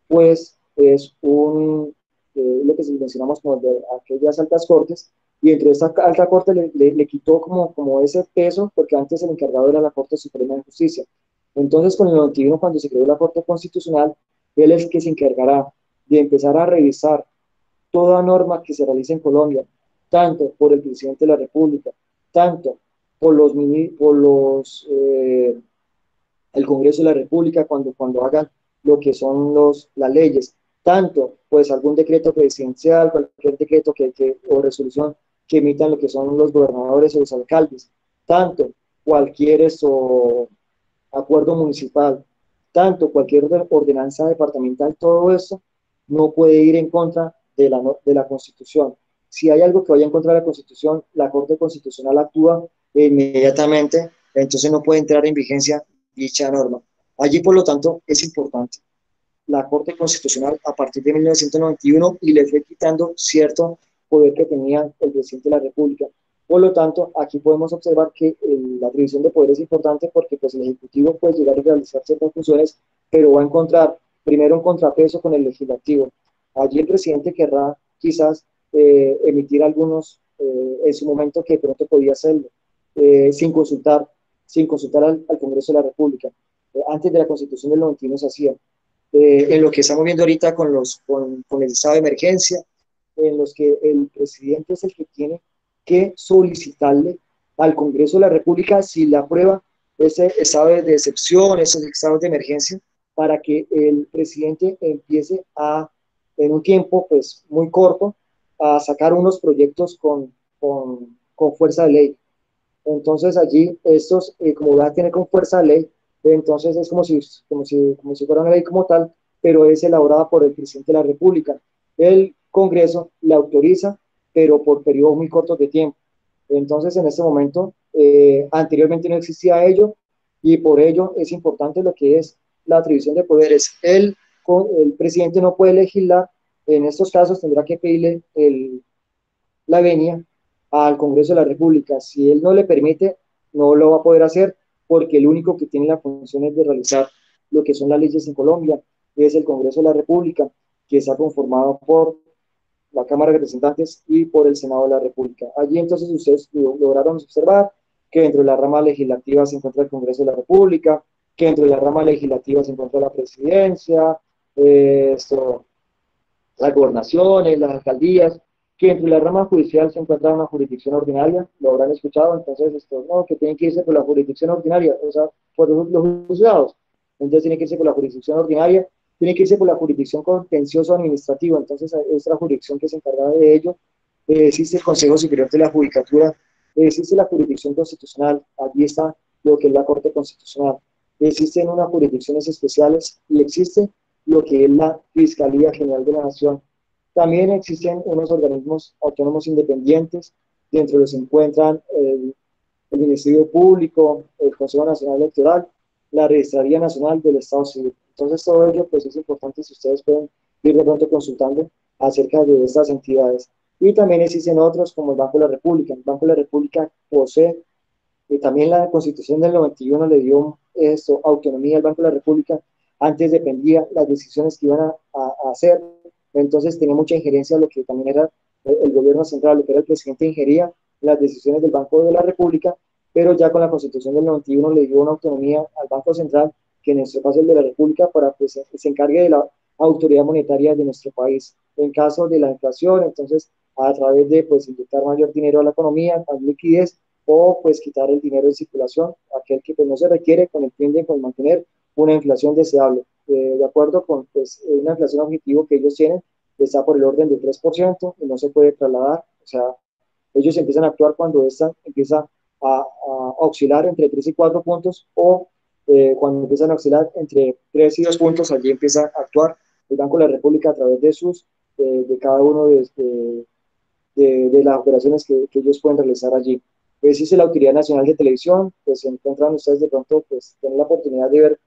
pues, es lo que mencionamos como de aquellas altas cortes, y entre esta alta corte le quitó como ese peso, porque antes el encargado era la Corte Suprema de Justicia. Entonces, con el 91, cuando se creó la Corte Constitucional, él es el que se encargará de empezar a revisar toda norma que se realice en Colombia, tanto por el presidente de la República, tanto por el Congreso de la República cuando hagan lo que son las leyes, tanto pues algún decreto presidencial, cualquier decreto o resolución que emitan lo que son los gobernadores o los alcaldes, tanto cualquier acuerdo municipal, tanto cualquier ordenanza departamental, todo eso no puede ir en contra de la Constitución. Si hay algo que vaya en contra de la Constitución, la Corte Constitucional actúa inmediatamente, entonces no puede entrar en vigencia dicha norma. Allí, por lo tanto, es importante la Corte Constitucional a partir de 1991 y le fue quitando cierto poder que tenía el presidente de la República. Por lo tanto, aquí podemos observar que la división de poder es importante porque pues, el Ejecutivo puede llegar a realizar ciertas funciones, pero va a encontrar primero un contrapeso con el Legislativo. Allí el presidente querrá quizás emitir algunos en su momento que pronto podía hacerlo, sin consultar al Congreso de la República. Antes de la Constitución del 91 se hacía. En lo que estamos viendo ahorita con el estado de emergencia, en los que el presidente es el que tiene que solicitarle al Congreso de la República si le aprueba ese estado de excepción, esos estados de emergencia, para que el presidente empiece en un tiempo pues muy corto, a sacar unos proyectos con fuerza de ley. Entonces allí estos, como va a tener con fuerza de ley, entonces es como si fuera una ley como tal, pero es elaborada por el presidente de la República. El Congreso la autoriza, pero por periodos muy cortos de tiempo. Entonces en este momento, anteriormente no existía ello, y por ello es importante lo que es la atribución de poderes. El presidente no puede legislar, en estos casos tendrá que pedirle la venia al Congreso de la República. Si él no le permite, no lo va a poder hacer porque el único que tiene la función es de realizar lo que son las leyes en Colombia, es el Congreso de la República, que está conformado por la Cámara de Representantes y por el Senado de la República. Allí entonces ustedes lograron observar que dentro de la rama legislativa se encuentra el Congreso de la República, que dentro de la rama legislativa se encuentra la presidencia, las gobernaciones, las alcaldías, que entre la rama judicial se encuentra una jurisdicción ordinaria, lo habrán escuchado, entonces no, que tienen que irse por la jurisdicción ordinaria, o sea, por los juzgados, entonces tienen que irse por la jurisdicción ordinaria, tienen que irse por la jurisdicción contencioso administrativa, entonces es la jurisdicción que se encarga de ello. Existe el Consejo Superior de la Judicatura, existe la jurisdicción constitucional, allí está lo que es la Corte Constitucional, existen unas jurisdicciones especiales y existe lo que es la Fiscalía General de la Nación. También existen unos organismos autónomos independientes, dentro de los se encuentran el Ministerio Público, el Consejo Nacional Electoral, la Registraría Nacional del Estado Civil. Entonces todo ello pues es importante si ustedes pueden ir de pronto consultando acerca de estas entidades. Y también existen otros como el Banco de la República. El Banco de la República posee, también la Constitución del 91 le dio autonomía al Banco de la República. Antes dependía las decisiones que iban a hacer, entonces tenía mucha injerencia lo que también era el gobierno central, lo que era el presidente ingería las decisiones del Banco de la República, pero ya con la Constitución del 91 le dio una autonomía al Banco Central, que en nuestro caso es el de la República, para que se encargue de la autoridad monetaria de nuestro país. En caso de la inflación, entonces a través de pues inyectar mayor dinero a la economía, más liquidez, o pues quitar el dinero de circulación, aquel que pues no se requiere con el fin de pues, mantener una inflación deseable. De acuerdo con pues, una inflación objetivo que ellos tienen, está por el orden del 3% y no se puede trasladar, o sea, ellos empiezan a actuar cuando esta empieza a oscilar entre 3 y 4 puntos, o cuando empiezan a oscilar entre 3 y 2 puntos, allí empieza a actuar el Banco de la República a través de sus de cada uno de las operaciones que ellos pueden realizar allí. Pues existe la Autoridad Nacional de Televisión, pues se encuentran ustedes de pronto, pues tienen la oportunidad de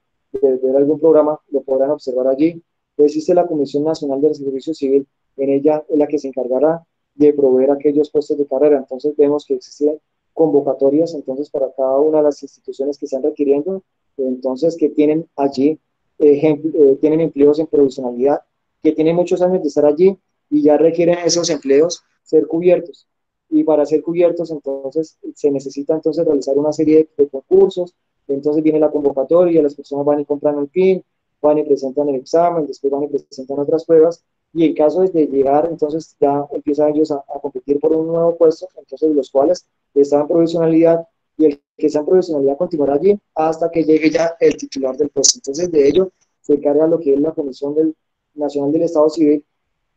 ver algún programa, lo podrán observar allí. Pues existe la Comisión Nacional del Servicio Civil, en ella es la que se encargará de proveer aquellos puestos de carrera. Entonces vemos que existen convocatorias, entonces para cada una de las instituciones que están requiriendo, entonces que tienen allí, tienen empleos en provisionalidad, que tienen muchos años de estar allí y ya requieren esos empleos ser cubiertos. Y para ser cubiertos, entonces, se necesita entonces realizar una serie de concursos, entonces viene la convocatoria, las personas van y compran el PIN, van y presentan el examen, después van y presentan otras pruebas, y en caso de llegar, entonces ya empiezan ellos a competir por un nuevo puesto, entonces los cuales están en provisionalidad, y el que está en provisionalidad continuará allí hasta que llegue ya el titular del puesto. Entonces de ello se encarga lo que es la Comisión Nacional del Estado Civil.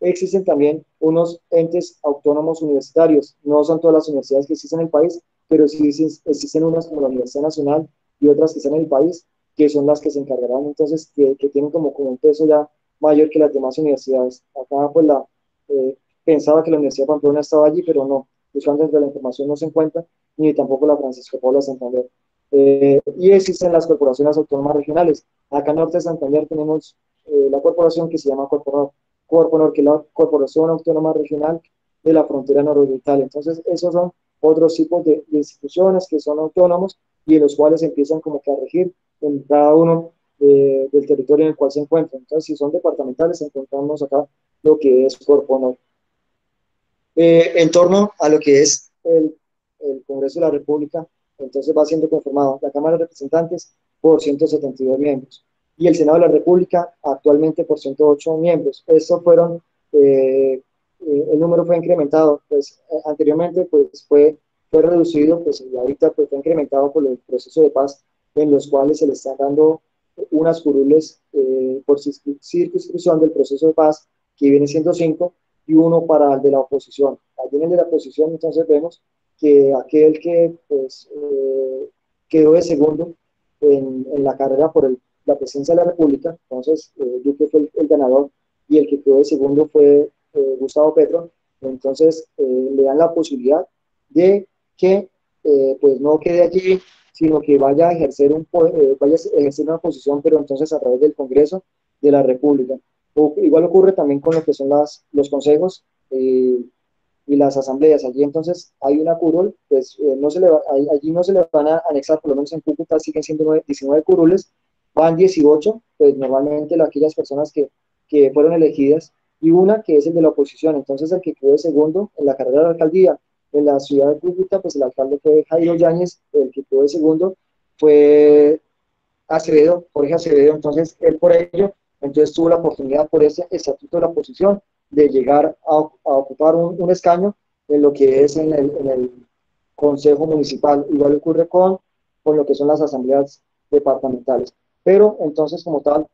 Existen también unos entes autónomos universitarios, no son todas las universidades que existen en el país, pero sí existen unas como la Universidad Nacional y otras que están en el país, que son las que se encargarán, entonces, que tienen como un peso ya mayor que las demás universidades. Acá pues pensaba que la Universidad de Pamplona estaba allí, pero no, buscando entre la información no se encuentra, ni tampoco la Francisco Paula Santander. Y existen las corporaciones autónomas regionales. Acá en Norte de Santander tenemos la corporación que se llama Corponor, que es la Corporación Autónoma Regional de la Frontera Nororiental. Entonces, esos son otros tipos de instituciones que son autónomos y en los cuales empiezan como que a regir en cada uno del territorio en el cual se encuentran. Entonces, si son departamentales, encontramos acá lo que es Corponor. En torno a lo que es el Congreso de la República, entonces va siendo conformado la Cámara de Representantes por 172 miembros y el Senado de la República actualmente por 108 miembros. Estos fueron, el número fue incrementado, pues anteriormente pues fue reducido, pues y ahorita pues fue incrementado por el proceso de paz en los cuales se le están dando unas curules por circunscripción del proceso de paz, que viene siendo 5, y uno para el de la oposición. Allí en el de la oposición entonces vemos que aquel que pues, quedó de segundo en la carrera por la presidencia de la República, entonces Duque fue el ganador y el que quedó de segundo fue Gustavo Petro, entonces le dan la posibilidad de que pues no quede allí, sino que vaya a ejercer vaya a ejercer una posición, pero entonces a través del Congreso de la República. Igual ocurre también con lo que son los consejos y las asambleas. Allí entonces hay una curul, pues allí no se le van a anexar, por lo menos en Cúcuta siguen siendo 19 curules, van 18, pues normalmente aquellas personas que fueron elegidas, y una que es el de la oposición. Entonces el que quedó de segundo en la carrera de la alcaldía en la ciudad de Cúcuta, pues el alcalde fue Jairo Yáñez, el que quedó de segundo fue Acevedo, Jorge Acevedo. Entonces él por ello, entonces tuvo la oportunidad por ese estatuto de la oposición de llegar a ocupar un escaño en lo que es en el Consejo Municipal. Igual ocurre con lo que son las asambleas departamentales. Pero entonces como tal,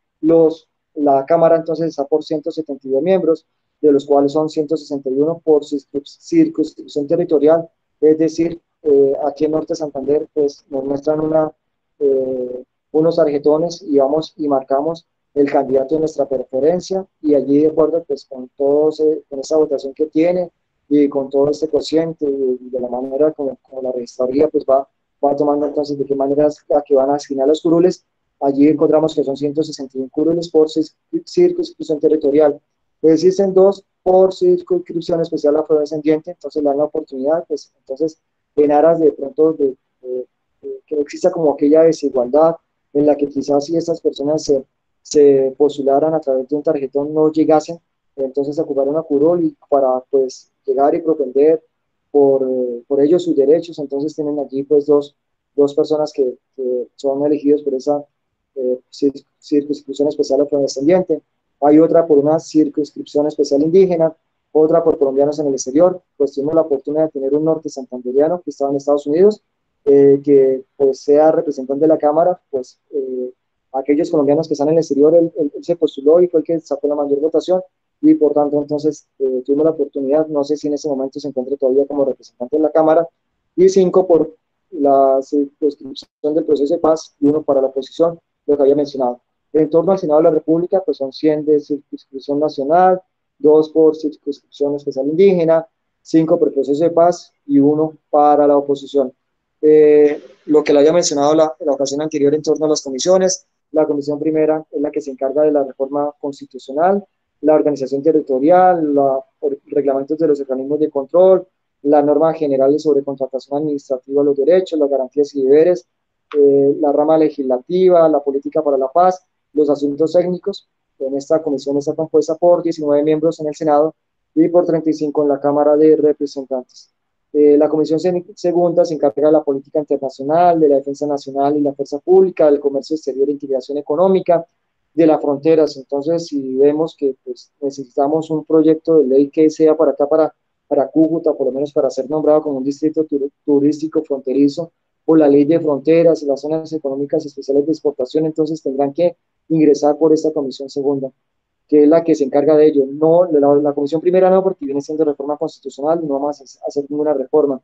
la Cámara entonces está por 172 miembros, de los cuales son 161 por circunscripción territorial, es decir, aquí en Norte de Santander pues nos muestran unos tarjetones y vamos y marcamos el candidato de nuestra preferencia, y allí de acuerdo pues con esa votación que tiene y con todo este cociente y de la manera como la registraduría pues va tomando entonces de qué manera a que van a asignar los curules. Allí encontramos que son 161 curules por circunscripción territorial. Existen dos por circunscripción especial afrodescendiente, entonces le dan la oportunidad, pues entonces en aras de pronto que no exista como aquella desigualdad en la que quizás si estas personas se postularan a través de un tarjetón no llegasen entonces a ocupar una curul y para pues llegar y propender por ellos sus derechos. Entonces tienen allí pues dos personas que son elegidos por esa circunscripción especial afrodescendiente. Hay otra por una circunscripción especial indígena, otra por colombianos en el exterior. Pues tuvimos la oportunidad de tener un norte santanderiano que estaba en Estados Unidos, que pues sea representante de la Cámara, pues aquellos colombianos que están en el exterior, él se postuló y fue el que sacó la mayor votación, y por tanto entonces tuvimos la oportunidad, no sé si en ese momento se encuentra todavía como representante de la Cámara, y 5 por la circunscripción del proceso de paz y 1 para la oposición, lo que había mencionado. En torno al Senado de la República, pues son 100 de circunscripción nacional, 2 por circunscripción especial indígena, 5 por proceso de paz y 1 para la oposición. Lo que le había mencionado la ocasión anterior en torno a las comisiones, la comisión primera es la que se encarga de la reforma constitucional, la organización territorial, los reglamentos de los organismos de control, las normas generales sobre contratación administrativa, los derechos, las garantías y deberes, la rama legislativa, la política para la paz, los asuntos técnicos. En esta comisión está compuesta por 19 miembros en el Senado y por 35 en la Cámara de Representantes. La comisión segunda se encarga de la política internacional, de la defensa nacional y la fuerza pública, del comercio exterior e integración económica, de las fronteras. Entonces, si vemos que pues, necesitamos un proyecto de ley que sea para acá, para Cúcuta, por lo menos para ser nombrado como un distrito turístico fronterizo, o la ley de fronteras y las zonas económicas especiales de exportación, entonces tendrán que ingresar por esta comisión segunda, que es la que se encarga de ello. No, la comisión primera no, porque viene siendo reforma constitucional, no vamos a hacer ninguna reforma.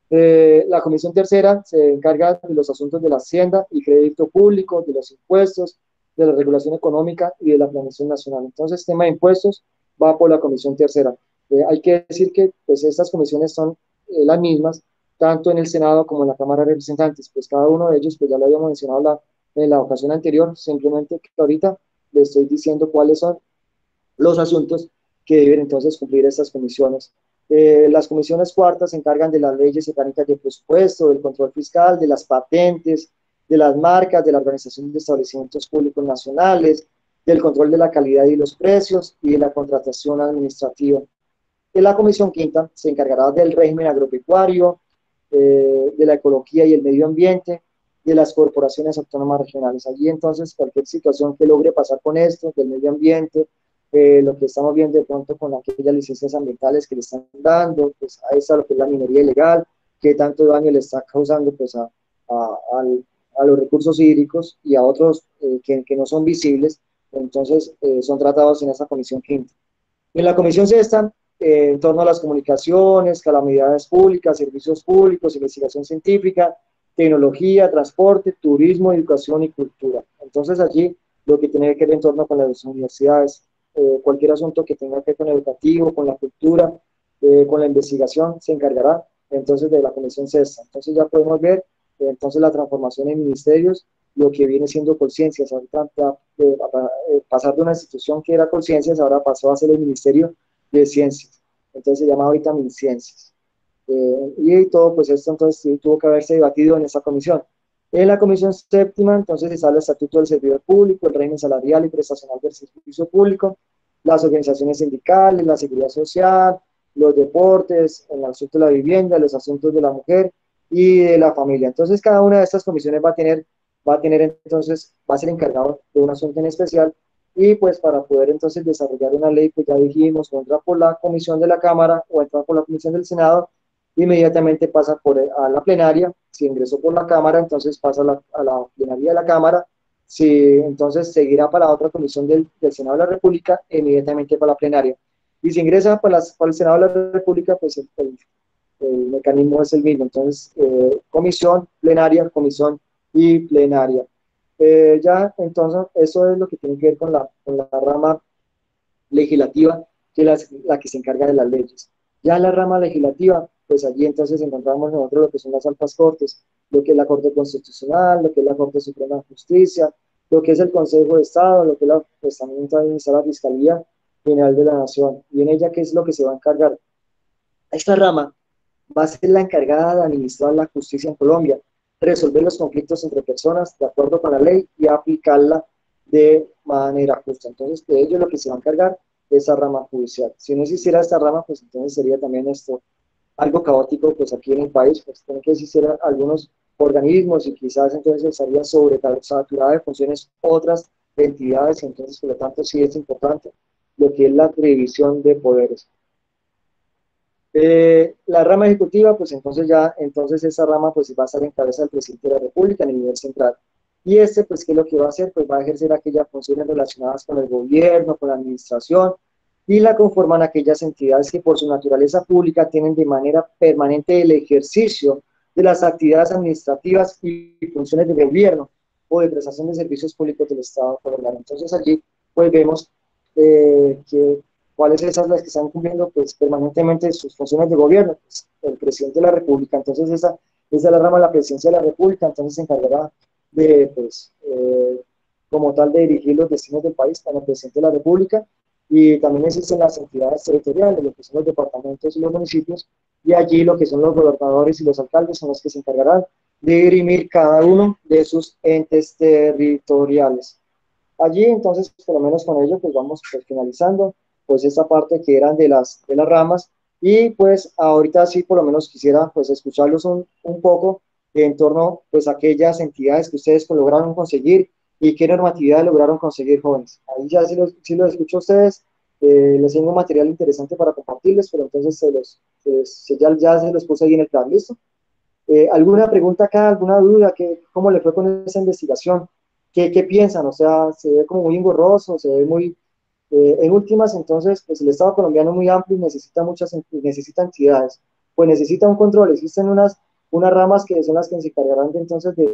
La comisión tercera se encarga de los asuntos de la hacienda y crédito público, de los impuestos, de la regulación económica y de la planeación nacional. Entonces, tema de impuestos va por la comisión tercera. Hay que decir que pues, estas comisiones son las mismas, tanto en el Senado como en la Cámara de Representantes. Pues cada uno de ellos, pues ya lo habíamos mencionado en la ocasión anterior, simplemente que ahorita le estoy diciendo cuáles son los asuntos que deben entonces cumplir estas comisiones. Las comisiones cuartas se encargan de las leyes orgánicas de presupuesto, del control fiscal, de las patentes, de las marcas, de la organización de establecimientos públicos nacionales, del control de la calidad y los precios y de la contratación administrativa. La comisión quinta se encargará del régimen agropecuario, de la ecología y el medio ambiente, de las corporaciones autónomas regionales. Allí entonces cualquier situación que logre pasar con esto, del medio ambiente, lo que estamos viendo de pronto con aquellas licencias ambientales que le están dando, pues a esa lo que es la minería ilegal, que tanto daño le está causando pues a los recursos hídricos y a otros que no son visibles, entonces son tratados en esa comisión quinta. En la comisión sexta, en torno a las comunicaciones, calamidades públicas, servicios públicos, investigación científica, tecnología, transporte, turismo, educación y cultura. Entonces allí lo que tiene que ver en torno con las universidades, cualquier asunto que tenga que ver con el educativo, con la cultura, con la investigación, se encargará entonces de la comisión sexta. Entonces ya podemos ver entonces la transformación en ministerios, lo que viene siendo Colciencias, ahorita pasar de una institución que era Colciencias, ahora pasó a ser el Ministerio de Ciencias, entonces se llama ahorita MinCiencias. Y todo, pues esto entonces tuvo que haberse debatido en esa comisión. En la comisión séptima, entonces está el Estatuto del Servidor Público, el régimen salarial y prestacional del servicio público, las organizaciones sindicales, la seguridad social, los deportes, el asunto de la vivienda, los asuntos de la mujer y de la familia. Entonces, cada una de estas comisiones va a tener entonces, va a ser encargado de un asunto en especial y pues para poder entonces desarrollar una ley, pues ya dijimos, o entra por la comisión de la Cámara o entra por la comisión del Senado, inmediatamente pasa a la plenaria. Si ingresó por la Cámara, entonces pasa a la plenaria de la Cámara. Si entonces seguirá para otra comisión del Senado de la República, inmediatamente para la plenaria. Y si ingresa para el Senado de la República, pues el mecanismo es el mismo. Entonces, comisión, plenaria, comisión y plenaria. Ya, entonces, eso es lo que tiene que ver con la rama legislativa, que es la que se encarga de las leyes. Ya en la rama legislativa, pues allí entonces encontramos nosotros lo que son las altas cortes, lo que es la Corte Constitucional, lo que es la Corte Suprema de Justicia, lo que es el Consejo de Estado, lo que es pues también está la Fiscalía General de la Nación. Y en ella, ¿qué es lo que se va a encargar? Esta rama va a ser la encargada de administrar la justicia en Colombia, resolver los conflictos entre personas de acuerdo con la ley y aplicarla de manera justa. Entonces, de ello lo que se va a encargar es esa rama judicial. Si no existiera esta rama, pues entonces sería también esto algo caótico, pues aquí en el país, pues tiene que existir algunos organismos y quizás entonces estaría sobresaturada de funciones otras entidades, y entonces por lo tanto sí es importante lo que es la división de poderes. La rama ejecutiva, pues entonces esa rama pues va a estar en cabeza del presidente de la República en el nivel central. Y pues, ¿qué es lo que va a hacer? Pues va a ejercer aquellas funciones relacionadas con el gobierno, con la administración, y la conforman aquellas entidades que por su naturaleza pública tienen de manera permanente el ejercicio de las actividades administrativas y funciones de gobierno o de prestación de servicios públicos del Estado colombiano. Entonces allí pues vemos que ¿cuáles esas las que están cumpliendo pues permanentemente sus funciones de gobierno? Pues, el presidente de la República. Entonces esa es la rama de la presidencia de la República, entonces se encargará de, pues, como tal, de dirigir los destinos del país para el presidente de la República, y también existen las entidades territoriales, lo que son los departamentos y los municipios, y allí lo que son los gobernadores y los alcaldes son los que se encargarán de dirimir cada uno de sus entes territoriales. Allí, entonces, por lo menos con ello, pues vamos pues, finalizando, pues esta parte que eran de las ramas, y pues ahorita sí, por lo menos quisiera pues escucharlos un poco en torno pues a aquellas entidades que ustedes pues, lograron conseguir y qué normatividad lograron conseguir, jóvenes. Ahí ya sí los escucho a ustedes, les tengo material interesante para compartirles, pero entonces ya se los puse ahí en el plan, ¿listo? ¿Alguna pregunta acá, alguna duda? ¿Cómo le fue con esa investigación? ¿Qué piensan? O sea, se ve como muy engorroso, se ve muy... en últimas, entonces, pues el Estado colombiano es muy amplio y necesita entidades. Pues necesita un control, existen unas ramas que son las que se encargarán de, entonces de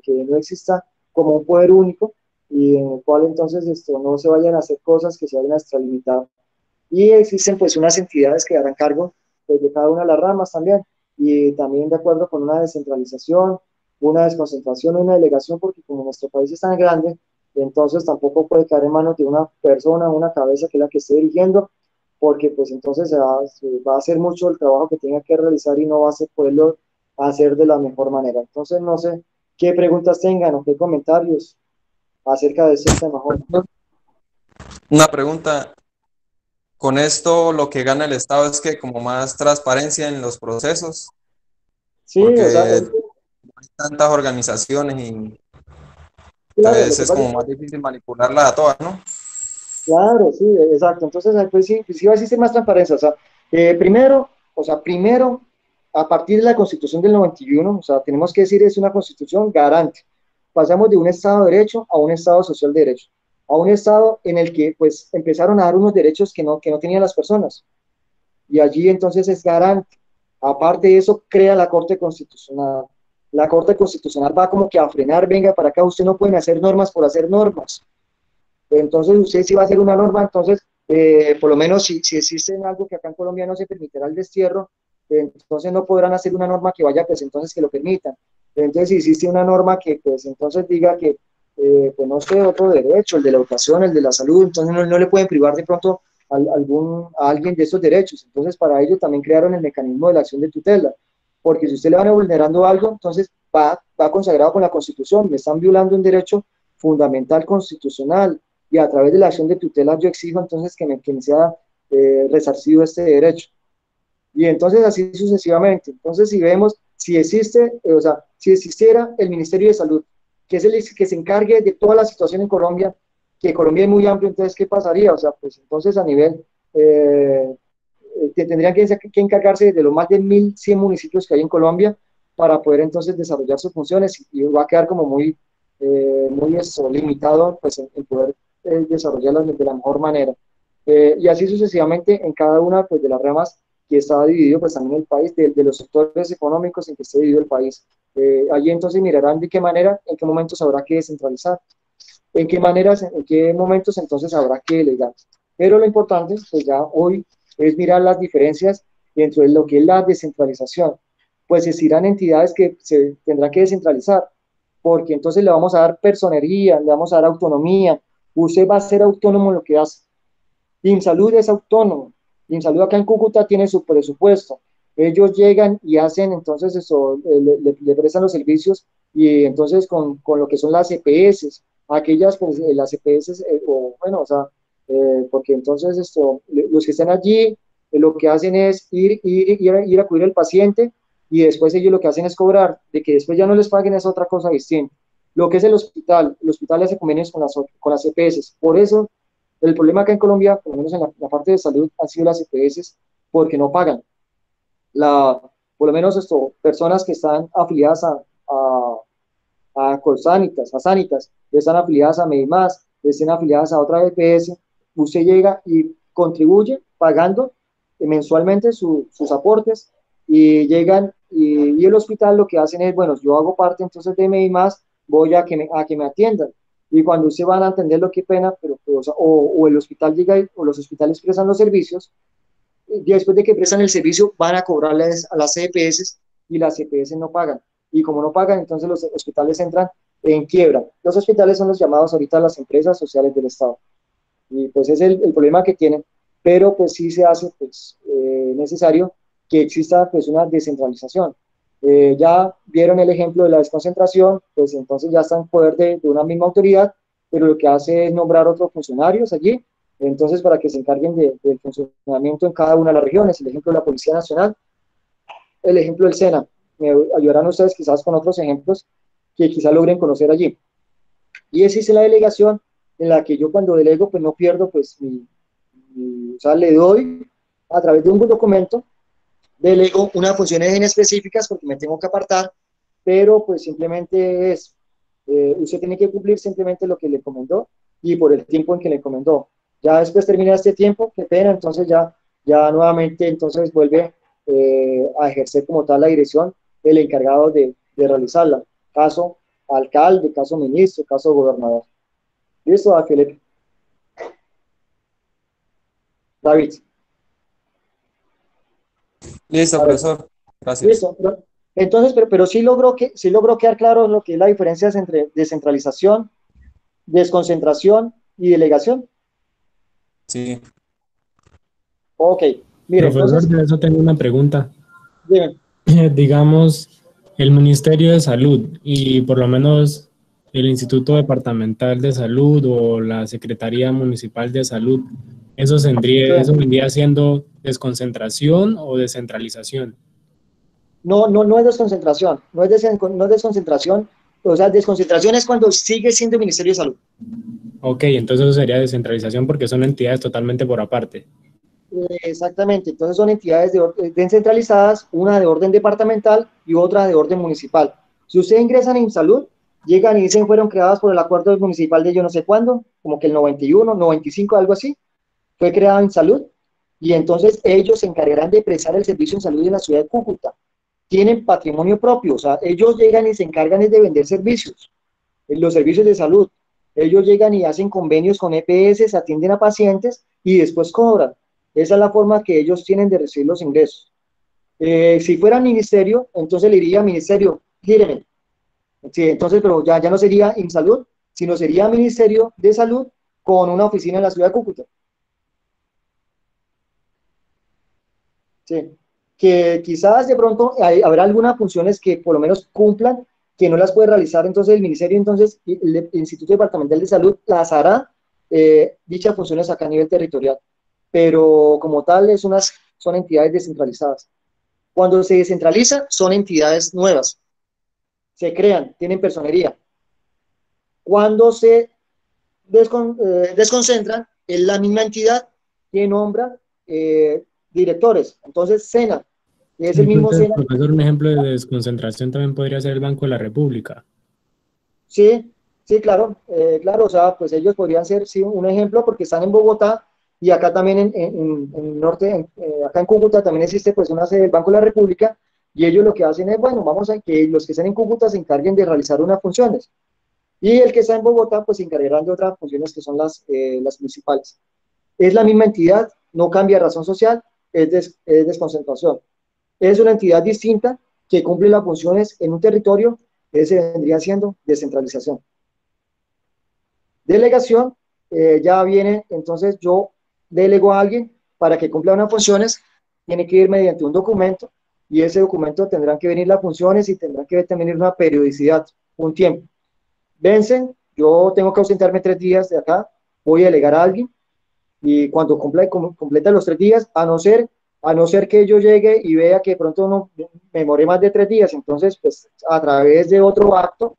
que no exista como un poder único y en el cual entonces no se vayan a hacer cosas que se vayan a extralimitar. Y existen pues unas entidades que darán cargo pues, de cada una de las ramas también, y también de acuerdo con una descentralización, una desconcentración, una delegación, porque como nuestro país es tan grande, entonces tampoco puede caer en manos de una persona, una cabeza que es la que esté dirigiendo, porque pues entonces se va a hacer mucho el trabajo que tenga que realizar y no va a ser poderlo hacer de la mejor manera. Entonces no sé qué preguntas tengan o qué comentarios acerca de ese tema, Juan. Una pregunta, con esto lo que gana el Estado es que como más transparencia en los procesos, Sí, o sea, porque hay tantas organizaciones y claro, lo entonces que es pasa como es más difícil manipularlas a todas, ¿no? claro, sí, exacto. Entonces, pues sí va a existir más transparencia. O sea, primero, a partir de la Constitución del 91, o sea, tenemos que decir es una Constitución garante. Pasamos de un Estado de Derecho a un Estado social de derecho, a un Estado en el que, pues, empezaron a dar unos derechos que no tenían las personas. Y allí, entonces, es garante. Aparte de eso, crea la Corte Constitucional. La Corte Constitucional va como que a frenar, venga, para acá, usted no pueden hacer normas por hacer normas. Entonces, usted si va a hacer una norma, entonces, por lo menos si existe algo que acá en Colombia no se permitirá el destierro, entonces no podrán hacer una norma que vaya, pues entonces que lo permitan. Entonces, si existe una norma que, pues entonces diga que, pues no sé, otro derecho, el de la educación, el de la salud, entonces no le pueden privar de pronto a alguien de esos derechos. Entonces, para ello también crearon el mecanismo de la acción de tutela, porque si usted le van a vulnerando algo, entonces va consagrado con la Constitución, me están violando un derecho fundamental constitucional, y a través de la acción de tutela yo exijo entonces que me sea resarcido este derecho. Y entonces así sucesivamente. Entonces si vemos, si existe, o sea, si existiera el Ministerio de Salud, que es el que se encargue de toda la situación en Colombia, que Colombia es muy amplio, entonces ¿qué pasaría? O sea, pues entonces a nivel, tendrían que encargarse de los más de 1.100 municipios que hay en Colombia para poder entonces desarrollar sus funciones, y va a quedar como muy limitado pues, en poder desarrollarlas de la mejor manera. Y así sucesivamente en cada una pues, de las ramas que está dividido pues, también el país, de los sectores económicos en que esté dividido el país. Allí entonces mirarán de qué manera, en qué momentos habrá que descentralizar, en qué maneras, en qué momentos entonces habrá que delegar. Pero lo importante, pues ya hoy, es mirar las diferencias dentro de lo que es la descentralización. Pues existirán entidades que se tendrán que descentralizar, porque entonces le vamos a dar personería, le vamos a dar autonomía, usted va a ser autónomo en lo que hace. INSALUD es autónomo, INSALUD acá en Cúcuta tiene su presupuesto, ellos llegan y hacen entonces eso, le prestan los servicios, y entonces con lo que son las EPS, aquellas pues, las EPS, o bueno, o sea, porque entonces los que están allí lo que hacen es ir a cubrir al paciente, y después ellos lo que hacen es cobrar, de que después ya no les paguen es otra cosa distinta. Lo que es el hospital hace convenios con las EPS, por eso el problema acá en Colombia, por lo menos en la parte de salud, han sido las EPS porque no pagan. La, por lo menos personas que están afiliadas a Colsanitas, a Sanitas, están afiliadas a Medimás, estén afiliadas a otra EPS, usted llega y contribuye pagando mensualmente sus aportes, y llegan y el hospital lo que hacen es, bueno, yo hago parte entonces de Medimás, voy a que me atiendan. Y cuando usted van a entender lo que pena, pero, o, sea, o el hospital llega, o los hospitales prestan los servicios, y después de que prestan el servicio van a cobrarles a las CPS y las CPS no pagan. Y como no pagan, entonces los hospitales entran en quiebra. Los hospitales son los llamados ahorita las empresas sociales del Estado. Y pues es el problema que tienen, pero pues sí se hace pues, necesario que exista pues una descentralización. Ya vieron el ejemplo de la desconcentración, pues entonces ya está en poder de una misma autoridad, pero lo que hace es nombrar otros funcionarios allí, entonces para que se encarguen del funcionamiento en cada una de las regiones, el ejemplo de la Policía Nacional, el ejemplo del SENA. Me ayudarán ustedes quizás con otros ejemplos que quizás logren conocer allí. Y existe la delegación en la que yo cuando delego pues no pierdo pues o sea, le doy a través de un documento, delego unas funciones en específicas porque me tengo que apartar, pero pues simplemente es, usted tiene que cumplir simplemente lo que le encomendó y por el tiempo en que le encomendó. Ya después termina este tiempo, qué pena, entonces ya nuevamente entonces vuelve a ejercer como tal la dirección el encargado de realizarla. Caso alcalde, caso ministro, caso gobernador. Listo, Felipe. David. Listo, A ver, profesor. Gracias. listo. Entonces, pero sí logró quedar claro lo que es la diferencia entre descentralización, desconcentración y delegación. Sí. Ok, mire, Profesor, entonces, de eso tengo una pregunta. dime, Digamos, el Ministerio de Salud y por lo menos el Instituto Departamental de Salud o la Secretaría Municipal de Salud, eso vendría siendo desconcentración o descentralización. no es desconcentración, no es desconcentración, o sea, desconcentración es cuando sigue siendo Ministerio de Salud. Ok, entonces eso sería descentralización porque son entidades totalmente por aparte. Exactamente, entonces son entidades descentralizadas, una de orden departamental y otra de orden municipal. Si ustedes ingresan en salud, llegan y dicen fueron creadas por el acuerdo municipal de yo no sé cuándo, como que el 91, 95, algo así, fue creado en salud, y entonces ellos se encargarán de prestar el servicio en salud en la ciudad de Cúcuta. Tienen patrimonio propio, o sea, ellos llegan y se encargan de vender servicios, los servicios de salud. Ellos llegan y hacen convenios con EPS, atienden a pacientes y después cobran. Esa es la forma que ellos tienen de recibir los ingresos. Si fuera ministerio, entonces le diría ministerio, gíreme. Sí, entonces, pero ya no sería InSalud, sino sería Ministerio de Salud con una oficina en la ciudad de Cúcuta. Sí. Que quizás de pronto habrá algunas funciones que por lo menos cumplan, que no las puede realizar entonces el Ministerio, entonces el Instituto Departamental de Salud las hará dichas funciones acá a nivel territorial. Pero como tal, son entidades descentralizadas. Cuando se descentraliza, son entidades nuevas, se crean, tienen personería. Cuando se desconcentran, es la misma entidad que nombra directores. Entonces, SENA, es el mismo Entonces, SENA. profesor, un ejemplo de desconcentración también podría ser el Banco de la República. Sí, sí, claro, claro, o sea, pues ellos podrían ser, sí, un ejemplo porque están en Bogotá y acá también en norte, acá en Cúcuta también existe pues una sede del Banco de la República y ellos lo que hacen es, bueno, vamos a que los que estén en Cúcuta se encarguen de realizar unas funciones y el que está en Bogotá pues se encargarán de otras funciones que son las principales. Es la misma entidad, no cambia razón social, es desconcentración. Es una entidad distinta que cumple las funciones en un territorio, ese vendría siendo descentralización. Delegación, ya viene, entonces yo delego a alguien para que cumpla unas funciones, tiene que ir mediante un documento y ese documento tendrán que venir las funciones y tendrán que venir una periodicidad, un tiempo. Vencen, yo tengo que ausentarme 3 días de acá, voy a delegar a alguien y cuando completa los 3 días, a no ser que yo llegue y vea que de pronto no me demoré más de 3 días, entonces pues a través de otro acto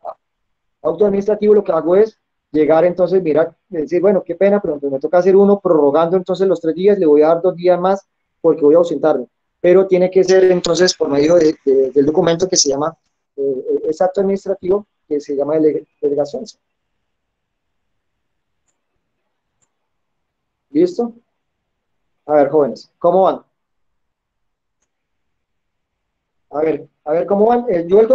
administrativo lo que hago es llegar entonces, mirar, decir, bueno, qué pena, pero entonces me toca hacer uno prorrogando entonces los 3 días, le voy a dar 2 días más porque voy a ausentarme, pero tiene que ser entonces por medio del documento que se llama, es acto administrativo que se llama delegación. ¿Listo? A ver, jóvenes, ¿cómo van? A ver, ¿cómo van?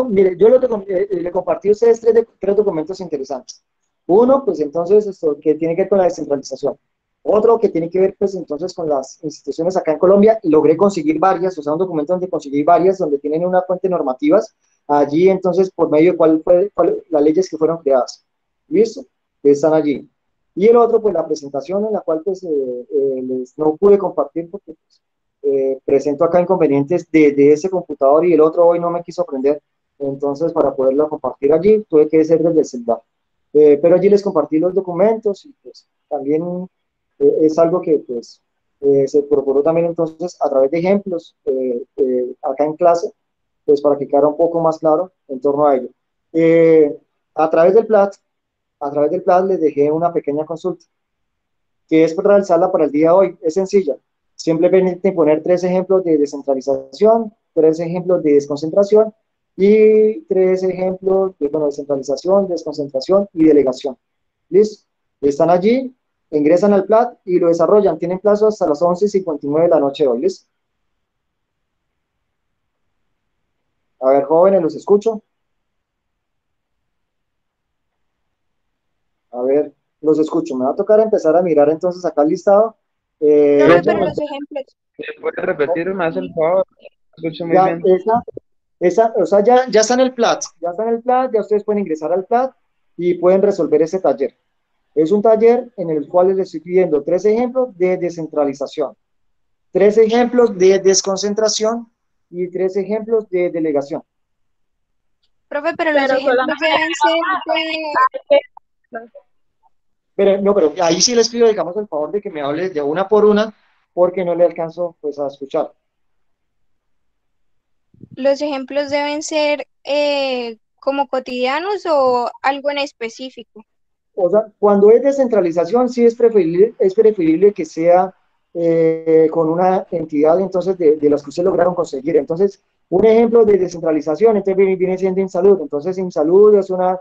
Mire, yo le compartí a ustedes tres documentos interesantes. Uno, pues entonces, esto que tiene que ver con la descentralización. Otro que tiene que ver, pues entonces, con las instituciones acá en Colombia. Logré conseguir varias, o sea, un documento donde conseguí varias, donde tienen una fuente normativas. Allí, entonces, por medio de las leyes que fueron creadas. ¿Listo? Están allí. Y el otro, pues la presentación en la cual, pues, no pude compartir porque pues, presento acá inconvenientes de ese computador y el otro hoy no me quiso aprender. Entonces, para poderlo compartir allí, tuve que ser desde el celular. Pero allí les compartí los documentos y pues también es algo que pues se procuró también entonces a través de ejemplos acá en clase, pues para que quedara un poco más claro en torno a ello. Eh, a través del PLAT, a través del PLAT les dejé una pequeña consulta, que es para realizarla para el día de hoy. Es sencilla. Simplemente poner tres ejemplos de descentralización, tres ejemplos de desconcentración y tres ejemplos de bueno, descentralización, desconcentración y delegación. ¿Listo? Están allí, ingresan al PLAT y lo desarrollan. Tienen plazo hasta las 11:59 de la noche de hoy. ¿Listo? A ver, jóvenes, los escucho. A ver, los escucho. Me va a tocar empezar a mirar entonces acá el listado. Profe, pero los ejemplos. ¿Puede repetir más, el favor? Escucho muy Ya, bien. o sea, ya está en el PLAT, ya está en el PLAT, ya ustedes pueden ingresar al PLAT y pueden resolver ese taller. Es un taller en el cual les estoy pidiendo tres ejemplos de descentralización, tres ejemplos de desconcentración y tres ejemplos de delegación. Profe, pero los ejemplos deben ser Pero ahí sí les pido, digamos, el favor de que me hable de una por una, porque no le alcanzo pues a escuchar. los ejemplos deben ser como cotidianos o algo en específico. O sea, cuando es descentralización, sí es preferible que sea con una entidad entonces de las que ustedes lograron conseguir. Entonces, un ejemplo de descentralización, entonces viene siendo InSalud. Entonces, InSalud es una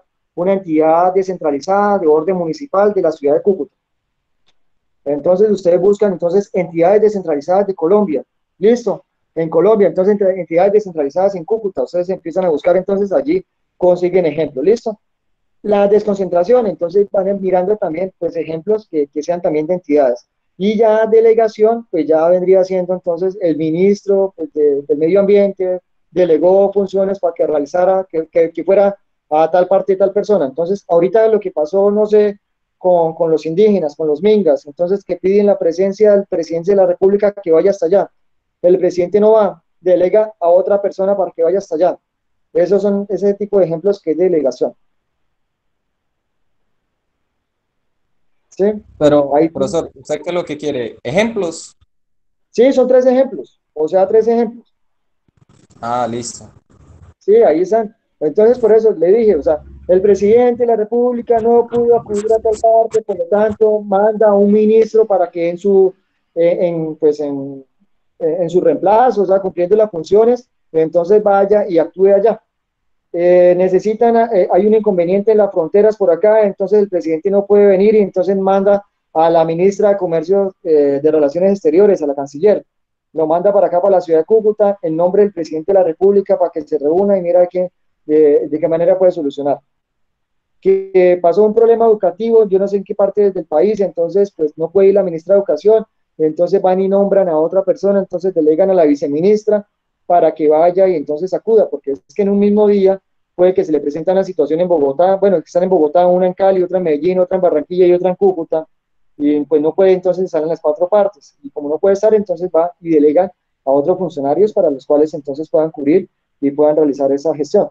entidad descentralizada de orden municipal de la ciudad de Cúcuta. Entonces, ustedes buscan entonces entidades descentralizadas de Colombia. Listo, en Colombia, entonces entidades descentralizadas en Cúcuta. Ustedes empiezan a buscar entonces allí, consiguen ejemplos. Listo. La desconcentración, entonces van mirando también pues ejemplos que sean también de entidades. Y ya delegación, pues ya vendría siendo entonces el ministro pues, del medio ambiente, delegó funciones para que realizara, que fuera a tal parte tal persona. Entonces, ahorita lo que pasó, no sé, con los indígenas, con los mingas, entonces que piden la presencia del presidente de la República que vaya hasta allá. El presidente no va, delega a otra persona para que vaya hasta allá. Esos son ese tipo de ejemplos que es delegación. ¿Sí? Pero, Ahí, profesor, ¿usted qué es lo que quiere? ¿Ejemplos? sí, son tres ejemplos, o sea, tres ejemplos. Ah, listo. Sí, ahí están. Entonces, por eso le dije, o sea, el presidente de la República no pudo acudir a tal parte, por lo tanto, manda a un ministro para que pues en su reemplazo, o sea, cumpliendo las funciones, entonces vaya y actúe allá. Hay un inconveniente en las fronteras por acá, entonces el presidente no puede venir y entonces manda a la ministra de Comercio de Relaciones Exteriores, a la canciller, lo manda para acá, para la ciudad de Cúcuta, en nombre del presidente de la República, para que se reúna y mira de qué manera puede solucionar. Que pasó un problema educativo, yo no sé en qué parte del país, entonces pues no puede ir la ministra de Educación, entonces van y nombran a otra persona, entonces delegan a la viceministra para que vaya y entonces acuda, porque es que en un mismo día puede que se le presente una situación en Bogotá, bueno, que están en Bogotá, una en Cali, otra en Medellín, otra en Barranquilla y otra en Cúcuta, y pues no puede entonces estar en las cuatro partes, y como no puede estar, entonces va y delega a otros funcionarios para los cuales entonces puedan cubrir y puedan realizar esa gestión.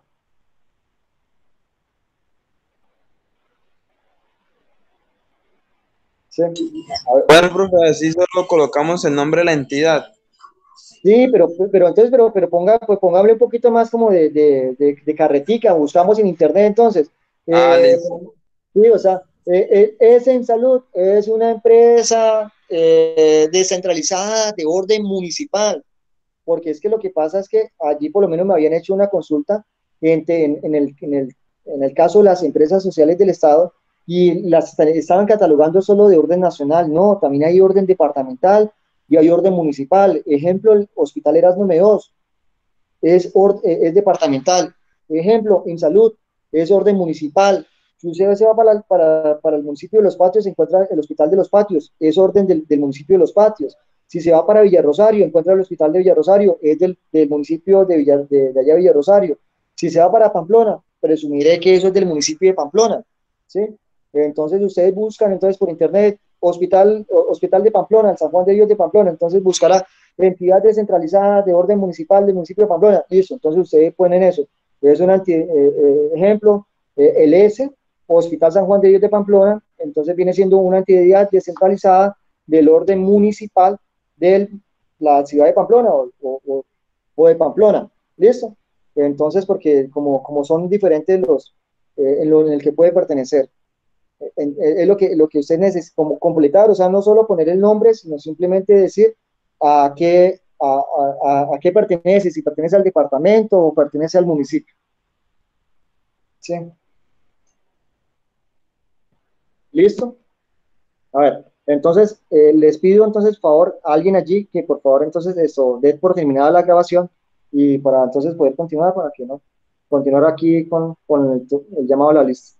Sí. Bueno, profe, así solo colocamos el nombre de la entidad. Sí, pero pues póngame un poquito más como de carretica, buscamos en internet entonces. Listo. Sí, o sea, es en salud, es una empresa descentralizada de orden municipal, porque es que lo que pasa es que allí por lo menos me habían hecho una consulta en el caso de las empresas sociales del Estado y las estaban catalogando solo de orden nacional, no, también hay orden departamental y hay orden municipal. Ejemplo, el Hospital Erasmo M2 es departamental. Ejemplo, en salud es orden municipal. Si usted se va para el municipio de Los Patios, se encuentra el Hospital de Los Patios, es orden del municipio de Los Patios. Si se va para Villarrosario, encuentra el Hospital de Villarrosario, es del municipio de allá de Villarrosario. Si se va para Pamplona, presumiré que eso es del municipio de Pamplona, ¿sí? Entonces ustedes buscan entonces por internet Hospital de Pamplona, el San Juan de Dios de Pamplona, entonces buscará entidad descentralizada de orden municipal del municipio de Pamplona, listo, entonces ustedes ponen eso. Es un ejemplo, el S, Hospital San Juan de Dios de Pamplona, entonces viene siendo una entidad descentralizada del orden municipal de la ciudad de Pamplona o de Pamplona, ¿listo? Entonces, porque como son diferentes en el que puede pertenecer. Es lo que usted necesita, como completar, o sea, no solo poner el nombre, sino simplemente decir a qué pertenece, si pertenece al departamento o pertenece al municipio. ¿Sí? ¿Listo? A ver, entonces les pido entonces favor a alguien allí que por favor entonces eso dé por terminada la grabación y para entonces poder continuar, para que no continuar aquí con el llamado a la lista.